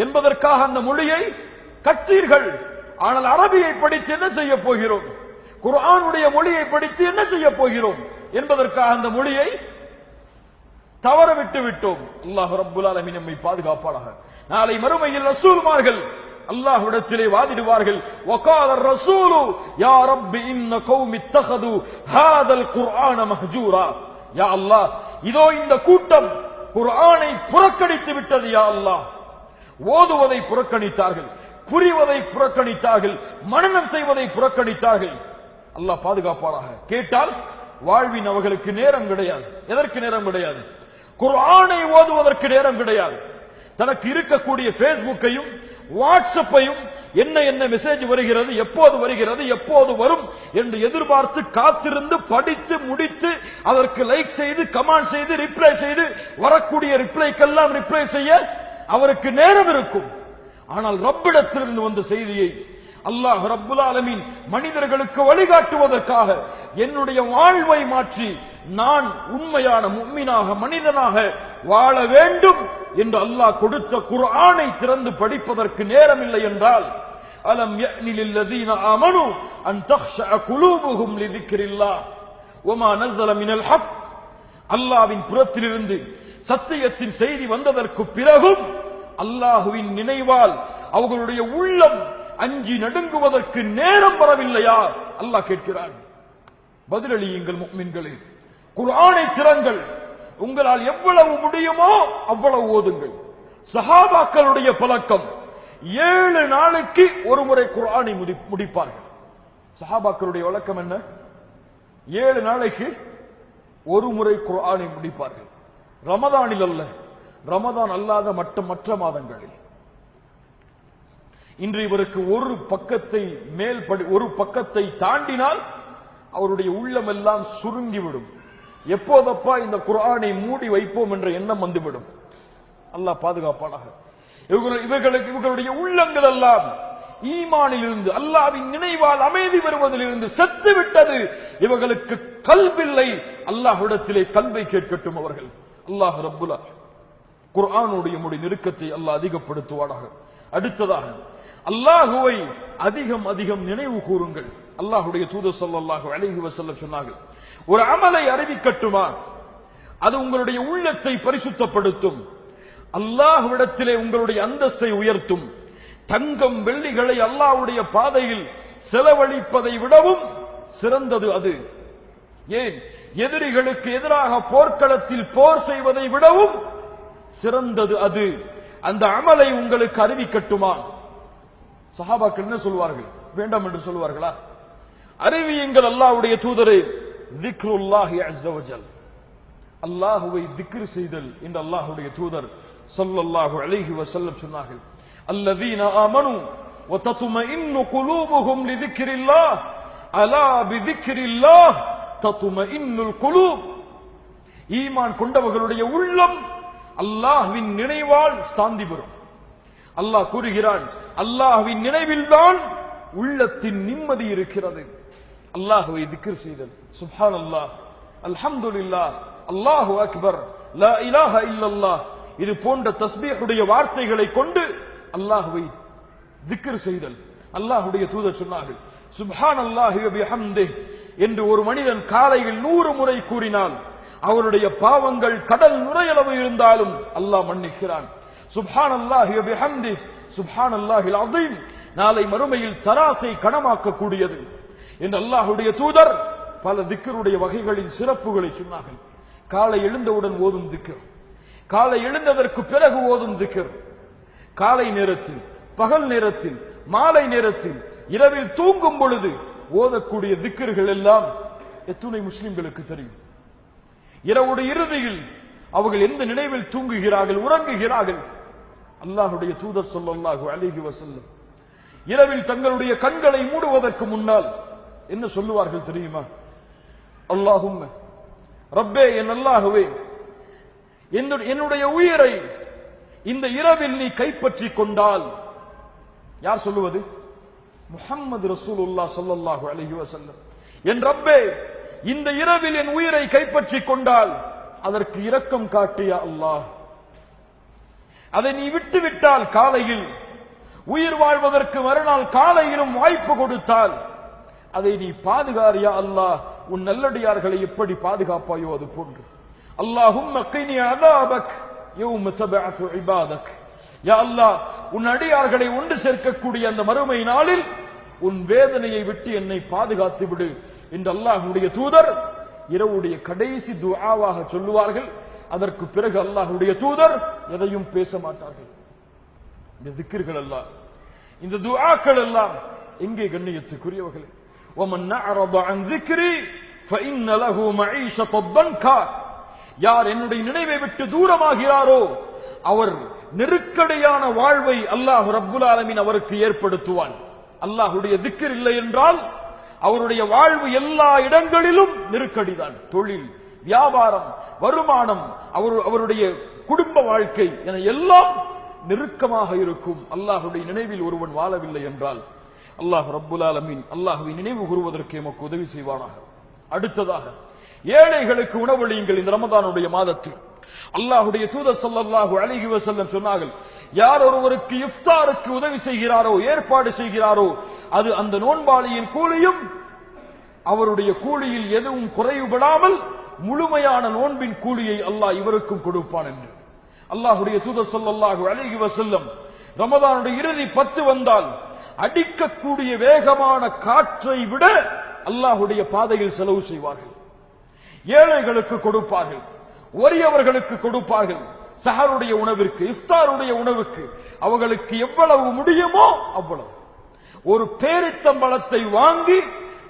என்பதற்காக அந்த மொழியை கற்றீர்கள். ஆனால் அரபியை படித்து என்ன செய்ய போகிறோம்? குர்ஆனுடைய மொழியை படித்து என்ன செய்ய போகிறோம் என்பதற்காக அந்த மொழியை தவற விட்டு விட்டோம். அல்லாஹ் ரப்புல் ஆலமீன் நம்மை பாதுகாப்பானாக. நாளை மறுமையில் ரசூல்மார்கள் அல்லாஹ்விடத்திலே வாதிடுவார்கள். வகால ரசூலு யா ரப்பி இன்ன கௌமி இத்தகது ஹாதல் குர்ஆன மஹ்ஜூரா. யா அல்லாஹ், இதோ இந்த கூட்டம் குர்ஆனை புறக்கணித்து விட்டது. யா அல்லாஹ், ஓதுவதை புறக்கணித்தார்கள், புரிவதை புறக்கணித்தார்கள், மனனம் செய்வதை புறக்கணித்தார்கள். அல்லாஹ் பாதுகாப்பானாக. கேட்டால் வாழ்வின் அவர்களுக்கு நேரம் கிடையாது. எதற்கு நேரம் கிடையாது? குர்ஆனை ஓதுவதற்கு நேரம் கிடையாது. தனக்கு இருக்கக்கூடிய ஃபேஸ்புக்கையும் வாட்ஸ்அப்பையும் என்ன மெசேஜ் வருகிறது, எப்போது வருகிறது, எப்போது வரும் என்று எதிர்பார்த்து காத்திருந்து படித்து முடித்து அதற்கு லைக் செய்து கமெண்ட் செய்து ரிப்ளை செய்து வரக்கூடிய ரிப்ளைக்கெல்லாம் ரிப்ளை செய்ய அவருக்கு நேரம் இருக்கும். ஆனால் ரப்பிடத்திலிருந்து வந்த செய்தியை அல்லாஹ் ரப்புல் ஆலமீன் மனிதர்களுக்கு வழிகாட்டுவதற்காக என்னுடைய வாழ்வை மாற்றி நான் உண்மையான முஃமினாக மனிதனாக வாழ வேண்டும் என்று அல்லாஹ் கொடுத்த குர்ஆனை திறந்து படிப்பதற்கு நேரம் இல்லை என்றால் அலம் யஅனி லில்லதீன ஆமனு அன் தக்ஷஅ குலூபுஹும் லிذிக்ரில்லாஹ் வமா நஸல மினல் ஹக். அல்லாஹ்வின் புறத்திலிருந்து சத்தியத்தின் செய்தி வந்ததற்கு பிறகும் அல்லாஹ்வின் நினைவால் அவர்களுடைய உள்ளம் அஞ்சி நடுங்குவதற்கு நேரம் வரவில்லையா? அல்லாஹ் கேட்கிறான். பதிலளியுங்கள் முஃமின்களே, குர்ஆனை திறங்கள், உங்களால் எவ்வளவு முடியுமோ அவ்வளவு ஓதுங்கள். சஹாபாக்களுடைய பழக்கம் 7 நாளைக்கு ஒரு முறை குர்ஆனை முடிப்பார்கள். சஹாபாக்களுடைய வழக்கம் என்ன? 7 நாளைக்கு ஒரு முறை குர்ஆனை முடிப்பார்கள். ரமதானில் அல்ல, ரமதான் அல்லாத மற்ற மாதங்களில். இன்று இவருக்கு ஒரு பக்கத்தை தாண்டினால் அவருடைய உள்ளம் எல்லாம் சுருங்கிவிடும். எப்போதப்பா இந்த குர்ஆனை மூடி வைப்போம் என்ற எண்ணம் வந்துவிடும். அல்லாஹ் பாதுகாப்பானாக. இவர்களுடைய உள்ளங்கள் எல்லாம் ஈமானில் இருந்து, அல்லாஹ்வின் நினைவால் அமைதி பெறுவதிலிருந்து செத்து விட்டது. இவர்களுக்கு கல்வில்லை. அல்லாஹ்விடத்திலே கல்வை கேட்கட்டும் அவர்கள். அல்லாஹ் ரப்புல் குர்ஆனுடைய முடி நெருக்கத்தை அல்லாஹ் அதிகப்படுத்துவானாக. அடுத்ததாக அல்லாஹுவை அதிகம் நினைவு கூறுங்கள். அல்லாஹ்வுடைய தூதர் ஸல்லல்லாஹு அலைஹி வஸல்லம் சொன்னார்கள், ஒரு அமலை அறிவிக்கட்டுமா, அது உங்களுடைய உள்ளத்தை பரிசுத்தப்படுத்தும், அல்லாஹ்விடத்திலே உங்களுடைய அந்தஸ்தை உயர்த்தும். தங்கம் வெள்ளிகளை அல்லாஹ்வுடைய பாதையில் செலவழிப்பதை விடவும் சிறந்தது அது. ஏன்? எதிரிகளுக்கு எதிராக போர்க்களத்தில் போர் செய்வதை விடவும் சிறந்தது அது. அந்த அமலை உங்களுக்கு அறிவிக்கட்டுமா? சஹாபாக்கள் என்ன சொல்வார்கள்? வேண்டாம் என்று சொல்வார்களா? அறிவியுங்கள் அல்லாஹ்வுடைய தூதரே, திக்ருல்லாஹி அஸ்ஸ வஜல், அல்லாஹ்வை திக்ர் செய்தல் என்று அல்லாஹ்வுடைய தூதர் ஸல்லல்லாஹு அலைஹி வஸல்லம் சொன்னார்கள். அல்லதீன ஆமனு வ தத்மஇன்னு குலூபுஹும் லிذிக்ரில்லாஹ் அலா பிذிக்ரில்லாஹ் தத்மஇன்னுல் குலூப். ஈமான் கொண்டவர்களுடைய உள்ளம் அல்லாஹ்வின் நினைவால் சாந்தி பெறும். அல்லாஹ் கூறுகிறான், அல்லாஹ்வின் நினைவில்தான் உள்ளத்தின் நிம்மதி இருக்கிறது. அல்லாஹ்வை திக்ர் செய்தல், சுப்ஹானல்லாஹ், அல்ஹம்துலில்லாஹ், அல்லாஹு அக்பர், லா இலாஹ இல்லல்லாஹ், இது போன்ற தஸ்பீஹுடைய வார்த்தைகளை கொண்டு அல்லாஹ்வை திக்ர் செய்தல். அல்லாஹ்வுடைய தூதர் சொன்னார்கள், சுப்ஹானல்லாஹி வ பிஹம்திஹி என்று ஒரு மனிதன் காலையில் 100 முறை கூறினால் அவருடைய பாவங்கள் கடல் நுரையளவு இருந்தாலும் அல்லாஹ் மன்னிக்கிறான். சுப்ஹானல்லாஹி வ பிஹம்திஹி சுப்ஹானல்லாஹில் அஸீம் நாளை மறுமையில் தராசை கனமாக்க கூடியது என்று அல்லாஹ்வுடைய தூதர் பல திக்ருடைய வகைகளின் சிறப்புகளை சொன்னார்கள். காலை எழுந்தவுடன் ஓதும் திக்ர், காலை எழுந்ததற்கு பிறகு ஓதும் திக்ர், காலை நேரத்தில், பகல் நேரத்தில், மாலை நேரத்தில், இரவில் தூங்கும் பொழுது ஓதக்கூடிய திக்ர்கள் எல்லாம் எத்துணை முஸ்லிம்களுக்கு தெரியும்? இரவுடைய இறுதியில் அவர்கள் எந்த நினைவில் தூங்குகிறார்கள், உறங்குகிறார்கள்? அல்லாஹ்வுடைய தூதர் ஸல்லல்லாஹு அலைஹி வஸல்லம் இரவில் தங்களுடைய கண்களை மூடுவதற்கு முன்னால் என்ன சொல்லுவார்கள் தெரியுமா? அல்லாஹும்ம ரப்பே, என் அல்லாஹ்வே, என்னுடைய உயிரை இந்த இரவில் நீ கைப்பற்றி கொண்டால். யார் சொல்லுவது? முஹம்மது ரசூலுல்லாஹ் ஸல்லல்லாஹு அலைஹி வஸல்லம். என் ரப்பே, இந்த இரவில் என் உயிரை கைப்பற்றி கொண்டால் அதற்கு இரக்கம் காட்டிய அல்லாஹ், அதை நீ விட்டுவிட்டால் காலையில் உயிர் வாழ்வதற்கு மறுநாள் காலையிலும் வாய்ப்பு கொடுத்தால் அதை நீ பாதுகாரியா அல்லாஹ், உன் நல்லடியார்களை எப்படி பாதுகாப்பாயோ அது போன்று. அல்லாஹும்ம கினி அஸாபக் யௌம தபஅஸு இபாதக். யா அல்லாஹ், உன் அடியார்களை ஒன்று சேர்க்கக்கூடிய அந்த மறுமை நாளில் உன் வேதனையை விட்டு என்னை பாதுகாத்து விடு என்று அல்லாஹ்வுடைய தூதர் இரவுடைய கடைசி துஆவாக சொல்லுவார்கள். அதற்கு பிறகு அல்லாஹ்வுடைய தூதர் எதையும் பேச மாட்டார்கள். இந்த திக்ர்கள் எல்லாம், இந்த துஆக்கள் எல்லாம் எங்கே கண்ணியத்துக்குரியவர்களே? وَمَنْ أَعْرَضَ عَنْ ذِكْرِي فَإِنَّ لَهُ مَعِيشَةً ضَنْكًا. யார் என்னுடைய நினைவை விட்டு தூரமாகிறாரோ அவர் நெருக்கடியான வாழ்வை அல்லாஹ் ரப்புல் ஆலமீன் அவருக்கு ஏற்படுத்துவான். அல்லாஹ்வுடைய திக்ர் இல்லை என்றால் அவருடைய வாழ்வு எல்லா இடங்களிலும் நெருக்கடிதான். தொழில், வியாபாரம், வருமானம், அவருடைய குடும்ப வாழ்க்கை என எல்லாம் நெருக்கமாக இருக்கும். அல்லாஹ்வுடைய நினைவில் ஒருவன் வாழவில்லை என்றால் அல்லாஹ் ரப்புல் ஆலமீன் அல்லாஹ்வை நினைவு கூறுவதற்கு எமக்கு உதவி செய்வானாக. அடுத்ததாக, ஏழைகளுக்கு உணவளியுங்கள். இந்த ரமதானுடைய மாதத்தில் அல்லாஹ்வுடைய தூதர் ஸல்லல்லாஹு அலைஹி வஸல்லம் சொன்னார்கள், யார் ஒருவருக்கு இஃப்தாருக்கு உதவி செய்கிறாரோ, ஏற்பாடு செய்கிறாரோ, அது அந்த நோன்பாளியின் கூலியும் அவருடைய கூலியில் எதுவும் குறைவுபடாமல் முழுமையான நோன்பின் கூலியை அல்லாஹ் இவருக்கும் கொடுப்பான் என்று அல்லாஹ்வுடைய தூதர் ஸல்லல்லாஹு அலைஹி வஸல்லம் ரமதானுடைய இறுதி 10 வந்தால் அடிக்கக்கூடிய வேகமான காற்றை விட அல்லாஹ்வுடைய பாதையில் செலவு செய்வார்கள். ஏழைகளுக்கு கொடுப்பார்கள், வறியவர்களுக்கு கொடுப்பார்கள். சஹருடைய உணவிற்கு, இஃப்தாருடைய உணவுக்கு அவர்களுக்கு எவ்வளவு முடியுமோ அவ்வளவு. ஒரு பேரித்தம்பழத்தை வாங்கி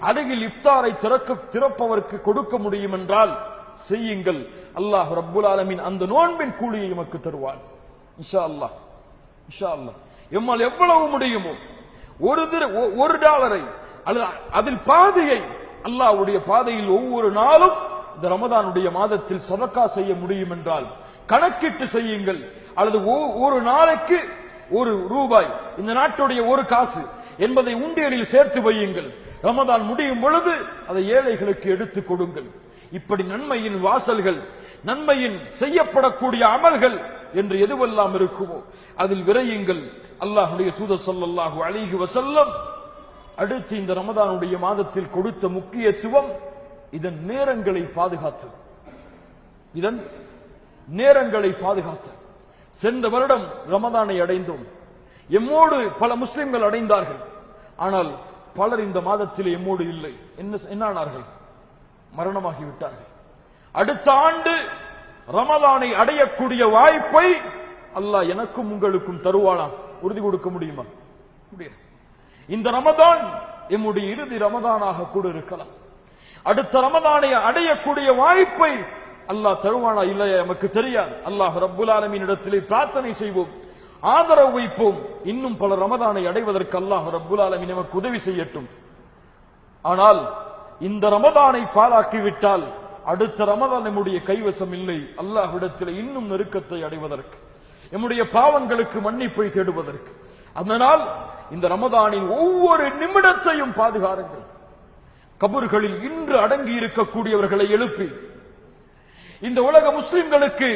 அருகில் இஃப்தாரை திறப்பவருக்கு கொடுக்க முடியும் என்றால் செய்யுங்கள். அல்லாஹ் ரப்புல் ஆலமீன் அந்த நோன்பின் கூலியை நமக்கு தருவான் இன்ஷா அல்லாஹ். இன்ஷா அல்லாஹ் எம்மால் எவ்வளவு முடியுமோ $1 அல்லது அதில் பாதியை அல்லாஹ்வுடைய பாதையில் ஒவ்வொரு நாளும் இந்த ரமதானுடைய மாதத்தில் சதக்கா செய்ய முடியும் என்றால் கணக்கிட்டு செய்யுங்கள். அல்லது ஒரு நாளைக்கு ₹1, இந்த நாட்டுடைய ஒரு காசு என்பதை உண்டியலில் சேர்த்து வையுங்கள். ரமதான் முடியும் பொழுது அதை ஏழைகளுக்கு எடுத்துக் கொடுங்கள். இப்படி நன்மையின் வாசல்கள், நன்மையின் செய்யப்படக்கூடிய அமல்கள் என்று எதுவெல்லாம் இருக்குமோ அதில் விரையுங்கள். அல்லாஹ்வுடைய தூதர் ஸல்லல்லாஹு அலைஹி வஸல்லம் அடுத்து இந்த ரமதானுடைய மாதத்தில் கொடுத்த முக்கியத்துவம் இதன் நேரங்களை பாதுகாத்தல். இதன் நேரங்களை பாதுகாத்தல். சென்ற வருடம் ரமதானை அடைந்தோம். எம்மோடு பல முஸ்லிம்கள் அடைந்தார்கள். ஆனால் பலர் இந்த மாதத்தில் எம்மோடு இல்லை. என்னானார்கள்? மரணமாகிவிட்டார்கள். அடுத்த ஆண்டு ரமதானை அடையக்கூடிய வாய்ப்பை அல்லாஹ் எனக்கும் உங்களுக்கும் தருவானா? உறுதி கொடுக்க முடியுமா? முடியாது. இந்த ரமதான் எம்முடைய இறுதி ரமதானாக கூட இருக்கலாம். அடுத்த ரமதானை அடையக்கூடிய வாய்ப்பை அல்லாஹ் தருவானா இல்லையா நமக்கு தெரியாது. அல்லாஹ் ரப்புல் ஆலமீன் இடத்திலே பிரார்த்தனை செய்வோம், ஆதரவு வைப்போம். இன்னும் பல ரமதானை அடைவதற்கு அல்லாஹ் ரப்புல் ஆலமீன் நமக்கு உதவி செய்யட்டும். ஆனால் இந்த ரமதானை பாழாக்கிவிட்டால் அடுத்த ரமதான் நம்முடைய கைவசம் இல்லை. அல்லாஹ்விடத்தில் இன்னும் நெருக்கத்தை அடைவதற்கு, நம்முடைய பாவங்களுக்கு மன்னிப்பை தேடுவதற்கு. அதனால் இந்த ரமதானின் ஒவ்வொரு நிமிடத்தையும் பாதுகாருங்கள். கபர்களில் இன்று அடங்கி இருக்கக்கூடியவர்களை எழுப்பி இந்த உலக முஸ்லிம்களுக்கு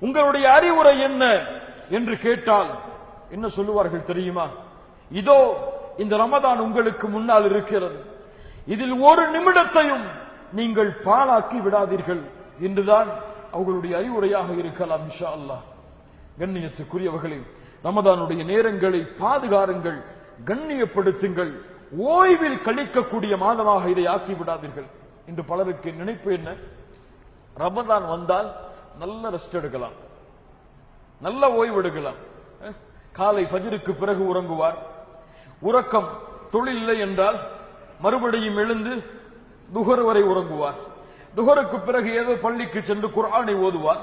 உங்களுடைய அறிவுரை என்ன என்று கேட்டால் என்ன சொல்லுவார்கள் தெரியுமா? இதோ இந்த ரமதான் உங்களுக்கு முன்னால் இருக்கிறது, இதில் ஒரு நிமிடத்தையும் நீங்கள் பாழாக்கி விடாதீர்கள் என்றுதான் அவர்களுடைய அறிவுரையாக இருக்கலாம் இன்ஷா அல்லாஹ். கண்ணியத்துக்குரியவர்களே, ரமதானுடைய நேரங்களை பாதுகாருங்கள், கண்ணியப்படுத்துங்கள். ஓய்வில் கழிக்கக்கூடிய மாதமாக இதை ஆக்கி விடாதீர்கள். இன்று பலருக்கு நினைப்பு என்ன? ரமதான் வந்தால் நல்ல ரெஸ்ட் எடுக்கலாம், நல்ல ஓய்வு எடுக்கலாம். காலை ஃபஜ்ருக்கு பிறகு உறங்குவார். உறக்கம் தொழில் இல்லை என்றால் மறுபடியும் எழுந்து துஹர் வரை உறங்குவார். துஹருக்கு பிறகு ஏதோ பள்ளிக்கு சென்று குர்ஆனை ஓதுவார்.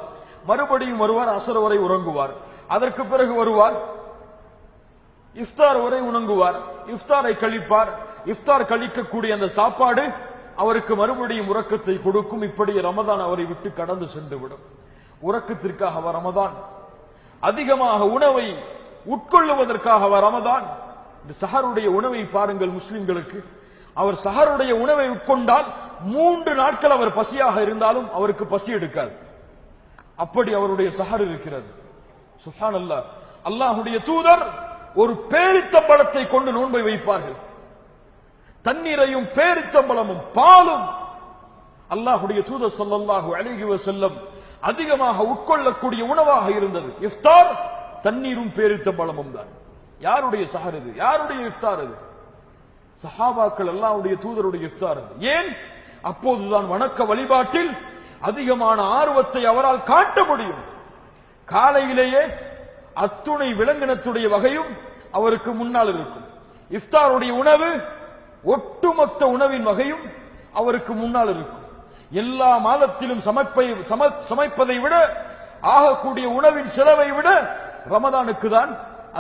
மறுபடியும் வருவார், அசர் வரை உறங்குவார். அதற்கு பிறகு வருவார், இஃப்தார் வரை உணங்குவார். இஃப்தாரை கழிப்பார். இஃப்தார் கழிக்கக்கூடிய அந்த சாப்பாடு அவருக்கு மறுபடியும் உறக்கத்தை கொடுக்கும். இப்படி ரமதான் அவரை விட்டு கடந்து சென்று விடும். உறக்கத்திற்காக ரமதான், அதிகமாக உணவை உட்கொள்ளுவதற்காக ரமதான். சஹருடைய உணவை பாருங்கள் முஸ்லிம்களுக்கு. அவர் சஹருடைய உணவை உட்கொண்டால் 3 நாட்கள் அவர் பசியாக இருந்தாலும் அவருக்கு பசி எடுக்காது. அப்படி அவருடைய சஹர் இருக்கிறது. சுப்ஹானல்லாஹ். அல்லாஹ்வுடைய தூதர் ஒரு பேரித்தம்பழத்தை கொண்டு நோன்பை வைப்பார்கள். தண்ணீரையும் பேரித்தம்பழமும் பாலும் அல்லாஹ்வுடைய தூதர் ஸல்லல்லாஹு அலைஹி வஸல்லம் அதிகமாக உட்கொள்ளக்கூடிய உணவாக இருந்தது. இஃப்தார் தண்ணீரும் பேரித்தம்பழமும் தான். யாருடைய சஹர் இது? யாருடைய இஃப்தார் இது? சஹாபாக்கள் அல்லாஹ்வுடைய தூதருடைய இஃப்தார் இது. ஏன்? அப்போதுதான் வணக்க வழிபாட்டில் அதிகமான ஆர்வத்தை அவரால் காட்ட முடியும். காலையிலேயே அத்துணை விலங்கினத்துடைய வகையும் அவருக்கு முன்னால் இருக்கும். இஃப்தாருடைய உணவு, ஒட்டுமொத்த உணவின் வகையும் அவருக்கு முன்னால் இருக்கும். எல்லா மாதத்திலும் சமைப்பதை விட, ஆகக்கூடிய உணவின் செலவை விட ரமதானுக்கு தான்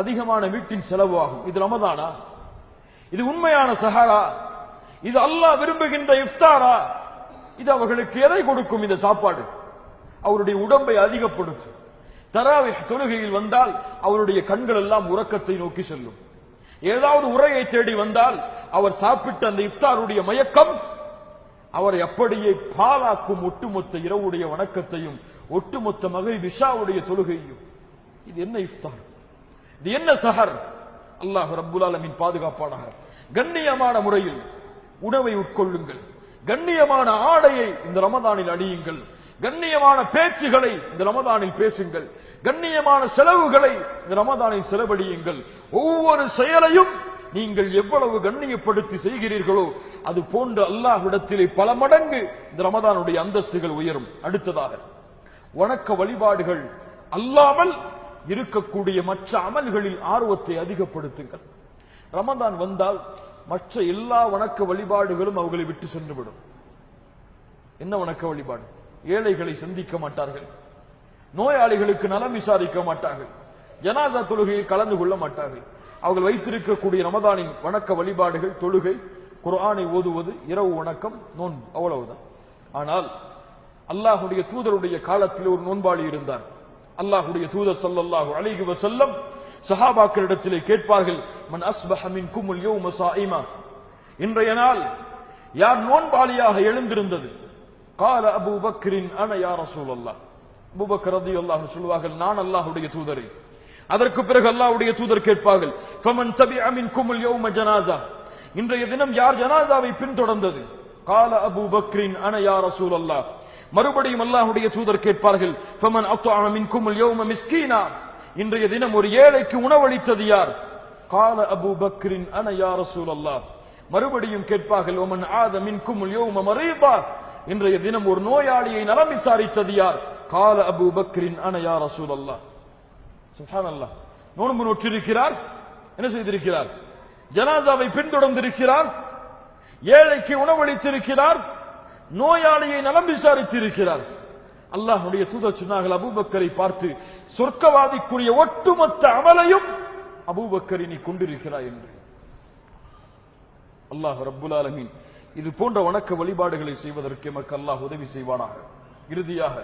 அதிகமான வீட்டின் செலவு ஆகும். இது ரமதானா? இது உண்மையான சஹரா? இது அல்லாஹ் விரும்புகின்ற இஃப்தாரா? இது அவர்களுக்கு எதை கொடுக்கும்? இந்த சாப்பாடு அவருடைய உடம்பை அதிகப்படுத்தும். தராவிஹ் தொழுகையில் வந்தால் அவருடைய கண்கள் எல்லாம் உறக்கத்தை நோக்கி செல்லும். ஏதாவது உரையை தேடி வந்தால் அவர் சாப்பிட்ட அந்த இஃப்தாருடைய மயக்கம் அவரை அப்படியே பாலாக்கும். ஒட்டுமொத்த இரவுடைய வணக்கத்தையும் ஒட்டுமொத்த மகரிப் இஷாவுடைய தொழுகையும். இது என்ன இஃப்தார், இது என்ன சஹர்? அல்லாஹ் ரப்புல் ஆலமீன் பாதுகாப்பானாக. கண்ணியமான முறையில் உணவை உட்கொள்ளுங்கள், கண்ணியமான ஆடையை இந்த ரமதானில் அணியுங்கள், கண்ணியமான பேச்சுகளை இந்த ரமதானில் பேசுங்கள், கண்ணியமான செலவுகளை இந்த ரமதானில் செலவழியுங்கள். ஒவ்வொரு செயலையும் நீங்கள் எவ்வளவு கண்ணியப்படுத்தி செய்கிறீர்களோ அது போன்ற அல்லாஹ்விடத்திலே பல மடங்கு இந்த ரமதானுடைய அந்தஸ்துகள் உயரும். அடுத்ததாக வணக்க வழிபாடுகள் அல்லாமல் இருக்கக்கூடிய மற்ற அமல்களில் ஆர்வத்தை அதிகப்படுத்துங்கள். ரமதான் வந்தால் மற்ற எல்லா வணக்க வழிபாடுகளும் அவர்களை விட்டு சென்றுவிடும். என்ன வணக்க வழிபாடு? ஏழைகளை சந்திக்க மாட்டார்கள், நோயாளிகளுக்கு நலம் விசாரிக்க மாட்டார்கள், ஜனாசா தொழுகையில் கலந்து கொள்ள மாட்டார்கள். அவர்கள் வைத்திருக்கக்கூடிய ரமதானின் வணக்க வழிபாடுகள் தொழுகை, குர்ஆனை ஓதுவது, இரவு வணக்கம், நோன்பு, அவ்வளவுதான். ஆனால் அல்லாஹுடைய தூதருடைய காலத்தில் ஒரு நோன்பாளி இருந்தார். அல்லாஹுடைய தூதர் ஸல்லல்லாஹு அலைஹி வஸல்லம் சஹாபாக்களிடத்திலே கேட்பார்கள், மன் அஸ்பஹ மின்குமுல் யௌம ஸாயிமா, இன்றைய நாள் யார் நோன்பாளியாக எழுந்திருந்தது? கால அபூ பக்ரின் அன யா ரசூலல்லாஹ். அபூ பக்கர் ரலியல்லாஹு அன்ஹு சொல்வார்கள், நான் அல்லாஹ்வுடைய தூதரே. அதற்கு பிறகு அல்லாஹ்வுடைய தூதர் கேட்பார்கள், ஃபமன் தபிஅ மின்குமுல் யௌம ஜனாஸா, இன்றைய தினம் யார் ஜனாஸாவை பின்தொடர்ந்தது? கால அபூ பக்ரின் அன யா ரசூலல்லாஹ். மறுபடியும் அல்லாஹ்வுடைய தூதர் கேட்பார்கள், ஃபமன் அத்அம மின்குமுல் யௌம மிஸ்கீனா, இன்றைய தினம் ஒரு ஏழைக்கு உணவளித்தது யார்? கால அபூ பக்ரின் அன யா ரசூலல்லாஹ். மறுபடியும் கேட்பார்கள், வமன் ஆத மின்குமுல் யௌம மரீதா, இன்றைய தினம் ஒரு நோயாளியை நலம் விசாரித்தது யார்? கால அபூ பக்ரின் அன யா ரசூலல்லாஹ். சுப்ஹானல்லாஹ். நோன்பு நோற்றிருக்கிறார், என்ன செய்திருக்கிறார்? ஜனாசாவை பின்தொடர்ந்திருக்கிறார், ஏழைக்கு உணவளித்திருக்கிறார், நோயாளியை நலம் விசாரித்திருக்கிறார். அல்லாஹ்வுடைய தூதர் சொன்னார்கள் அபூபக்கரை பார்த்து, சொர்க்கவாதிக்குரிய ஒட்டுமொத்த அமலையும் அபூபக்கரை நீ கொண்டிருக்கிறாய் என்று. அல்லாஹ் ரப்புல் ஆலமீன் இது போன்ற வணக்க வழிபாடுகளை செய்வதற்கு எமக்கு அல்லாஹ் உதவி செய்வானாக. இறுதியாக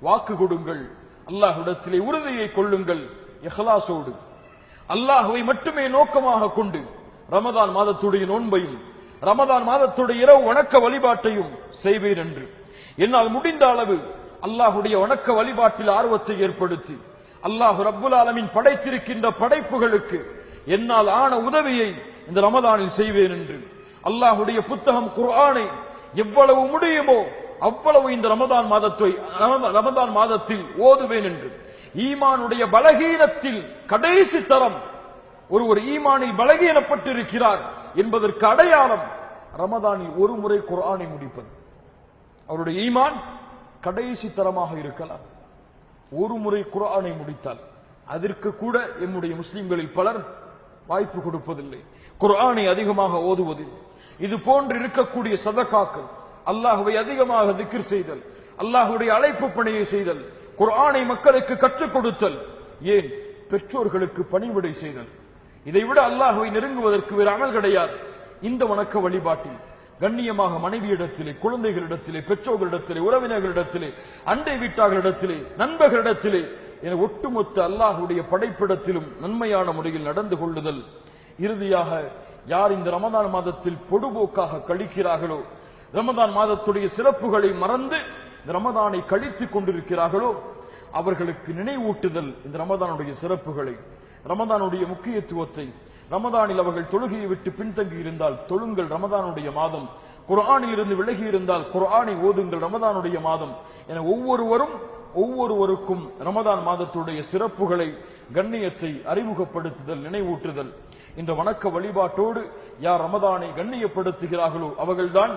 வாக்கு கொடுங்கள், அல்லாஹ்விடத்திலே உறுதியை கொள்ளுங்கள், இஹ்லாஸோடு அல்லாஹ்வை மட்டுமே நோக்கமாக கொண்டு ரமதான் மாதத்துடைய நோன்பையும் ரமதான் மாதத்துடைய இரவு வணக்க வழிபாட்டையும் செய்வேன் என்று என்னால் முடிந்த அளவு அல்லாஹ்வுடைய வணக்க வழிபாட்டில் ஆர்வத்தை ஏற்படுத்தி அல்லாஹ் ரப்புல் ஆலமீன் படைத்திருக்கின்ற படைப்புகளுக்கு என்னால் ஆன உதவியை இந்த ரமதானில் செய்வேன் என்று அல்லாஹ்வுடைய புத்தகம் குர்ஆனை எவ்வளவு முடியுமோ அவ்வளவு இந்த ரமதான் மாதத்தில் ஓதுவேன் என்று ஈமானுடைய பலகீனத்தில் கடைசி தரம் ஒருவர் ஈமானில் பலகீனப்பட்டிருக்கிறார் என்பதற்கு அடையாளம் ரமதானில் ஒரு முறை குர்ஆனை முடிப்பது. அவருடைய ஈமான் கடைசி தரமாக இருக்கலாம். ஒரு முறை குர்ஆனை முடித்தால் அதற்கு கூட எம்முடைய முஸ்லிம்களில் பலர் வாய்ப்பு கொடுப்பதில்லை. குர்ஆனை அதிகமாக ஓதுவதில் இது போன்று இருக்கக்கூடிய சதகாக்கள், அல்லாஹ்வை அதிகமாக திக்ர் செய்தல், அல்லாஹ்வுடைய அழைப்பு பணியை செய்தல், குர்ஆனை மக்களுக்கு கற்றுக் கொடுத்தல், ஏன் பெற்றோர்களுக்கு பணிவிடை செய்தல், இதைவிட அல்லாஹ்வை நெருங்குவதற்கு வேறு அமல் கிடையாது. இந்த வணக்க வழிபாட்டில் கண்ணியமாக மனைவியிடத்திலே, குழந்தைகளிடத்திலே, பெற்றோர்களிடத்திலே, உறவினர்களிடத்திலே, அண்டை வீட்டார்களிடத்திலே, நண்பர்களிடத்திலே என ஒட்டுமொத்த அல்லாஹ்வுடைய படைப்பிடத்திலும் நன்மையான முறையில் நடந்து கொள்ளுதல். இறுதியாக யார் இந்த ரமதான் மாதத்தில் பொடுபோக்காக கழிக்கிறார்களோ, ரமதான் மாதத்துடைய சிறப்புகளை மறந்து இந்த ரமதானை கழித்துக் கொண்டிருக்கிறார்களோ அவர்களுக்கு நினைவூட்டுதல் இந்த ரமதானுடைய சிறப்புகளை, ரமதானுடைய முக்கியத்துவத்தை. ரமதானில் அவர்கள் தொழுகையை விட்டு பின்தங்கி இருந்தால் தொழுங்கள், ரமதானுடைய மாதம். குர்ஆனில் இருந்து விலகி இருந்தால் குர்ஆனை ஓதுங்கள், ரமதானுடைய மாதம் என ஒவ்வொருவருக்கும் ரமதான் மாதத்துடைய சிறப்புகளை, கண்ணியத்தை அறிமுகப்படுத்துதல், நினைவூட்டுதல். இந்த வணக்க வழிபாட்டோடு யார் ரமதானை கண்ணியப்படுத்துகிறார்களோ அவர்கள்தான்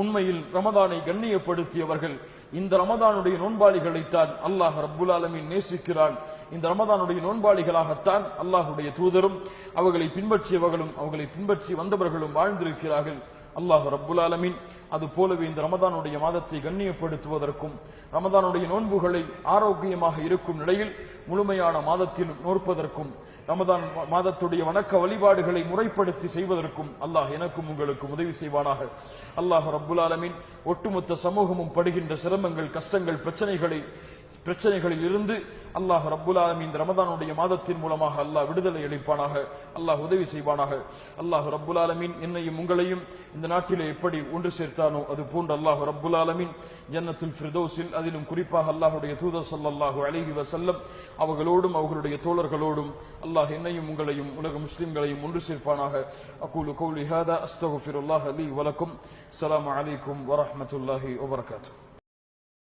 உண்மையில் ரமதானை கண்ணியப்படுத்தியவர்கள். இந்த ரமதானுடைய நோன்பாளிகளைத்தான் அல்லாஹ் ரப்புல் ஆலமீன் நேசிக்கிறான். இந்த ரமதானுடைய நோன்பாளிகளாகத்தான் அல்லாஹ்வுடைய தூதரும் அவர்களை பின்பற்றியவர்களும் அவர்களை பின்பற்றி வந்தவர்களும் வாழ்ந்திருக்கிறார்கள். அல்லாஹ் ரப்புல் ஆலமீன் அது போலவே இந்த ரமதானுடைய மாதத்தை கண்ணியப்படுத்துவதற்கும் ரமதானுடைய நோன்புகளை ஆரோக்கியமாக இருக்கும் நிலையில் முழுமையான மாதத்தில் நோற்பதற்கும் ரமதான் மாதத்துடைய வணக்க வழிபாடுகளை முறைப்படுத்தி செய்வதற்கும் அல்லாஹ் எனக்கும் உங்களுக்கும் உதவி செய்வானாக. அல்லாஹ் ரப்புல் ஆலமீன் ஒட்டுமொத்த சமூகமும் படுகின்ற சிரமங்கள், கஷ்டங்கள், பிரச்சனைகளை பிரச்சனைகளில் இருந்து அல்லாஹ் ரப்புல் ஆலமீன் இந்த ரமதானுடைய மாதத்தின் மூலமாக அல்லாஹ் விடுதலை அளிப்பானாக, அல்லாஹ் உதவி செய்வானாக. அல்லாஹ் ரப்புல் ஆலமீன் என்னையும் உங்களையும் இந்த நாட்டிலே எப்படி ஒன்று சேர்த்தானோ அது போன்று அல்லாஹ் ரப்புல் ஆலமீன் ஜன்னத்துல் ஃபிர்தௌஸில், அதிலும் குறிப்பாக அல்லாஹ்வுடைய தூதர் ஸல்லல்லாஹு அலைஹி வஸல்லம் அவர்களோடும் அவர்களுடைய தோழர்களோடும் அல்லாஹ் என்னையும் உங்களையும் உலக முஸ்லிம்களையும் ஒன்று சேர்ப்பானாக. அகூலு கௌலி ஹாதா அஸ்தக்ஃபிருல்லாஹ லீ வலக்கும். அஸ்ஸலாமு அலைக்கும் வரஹ்மத்துல்லாஹி வபரகாத்துஹு.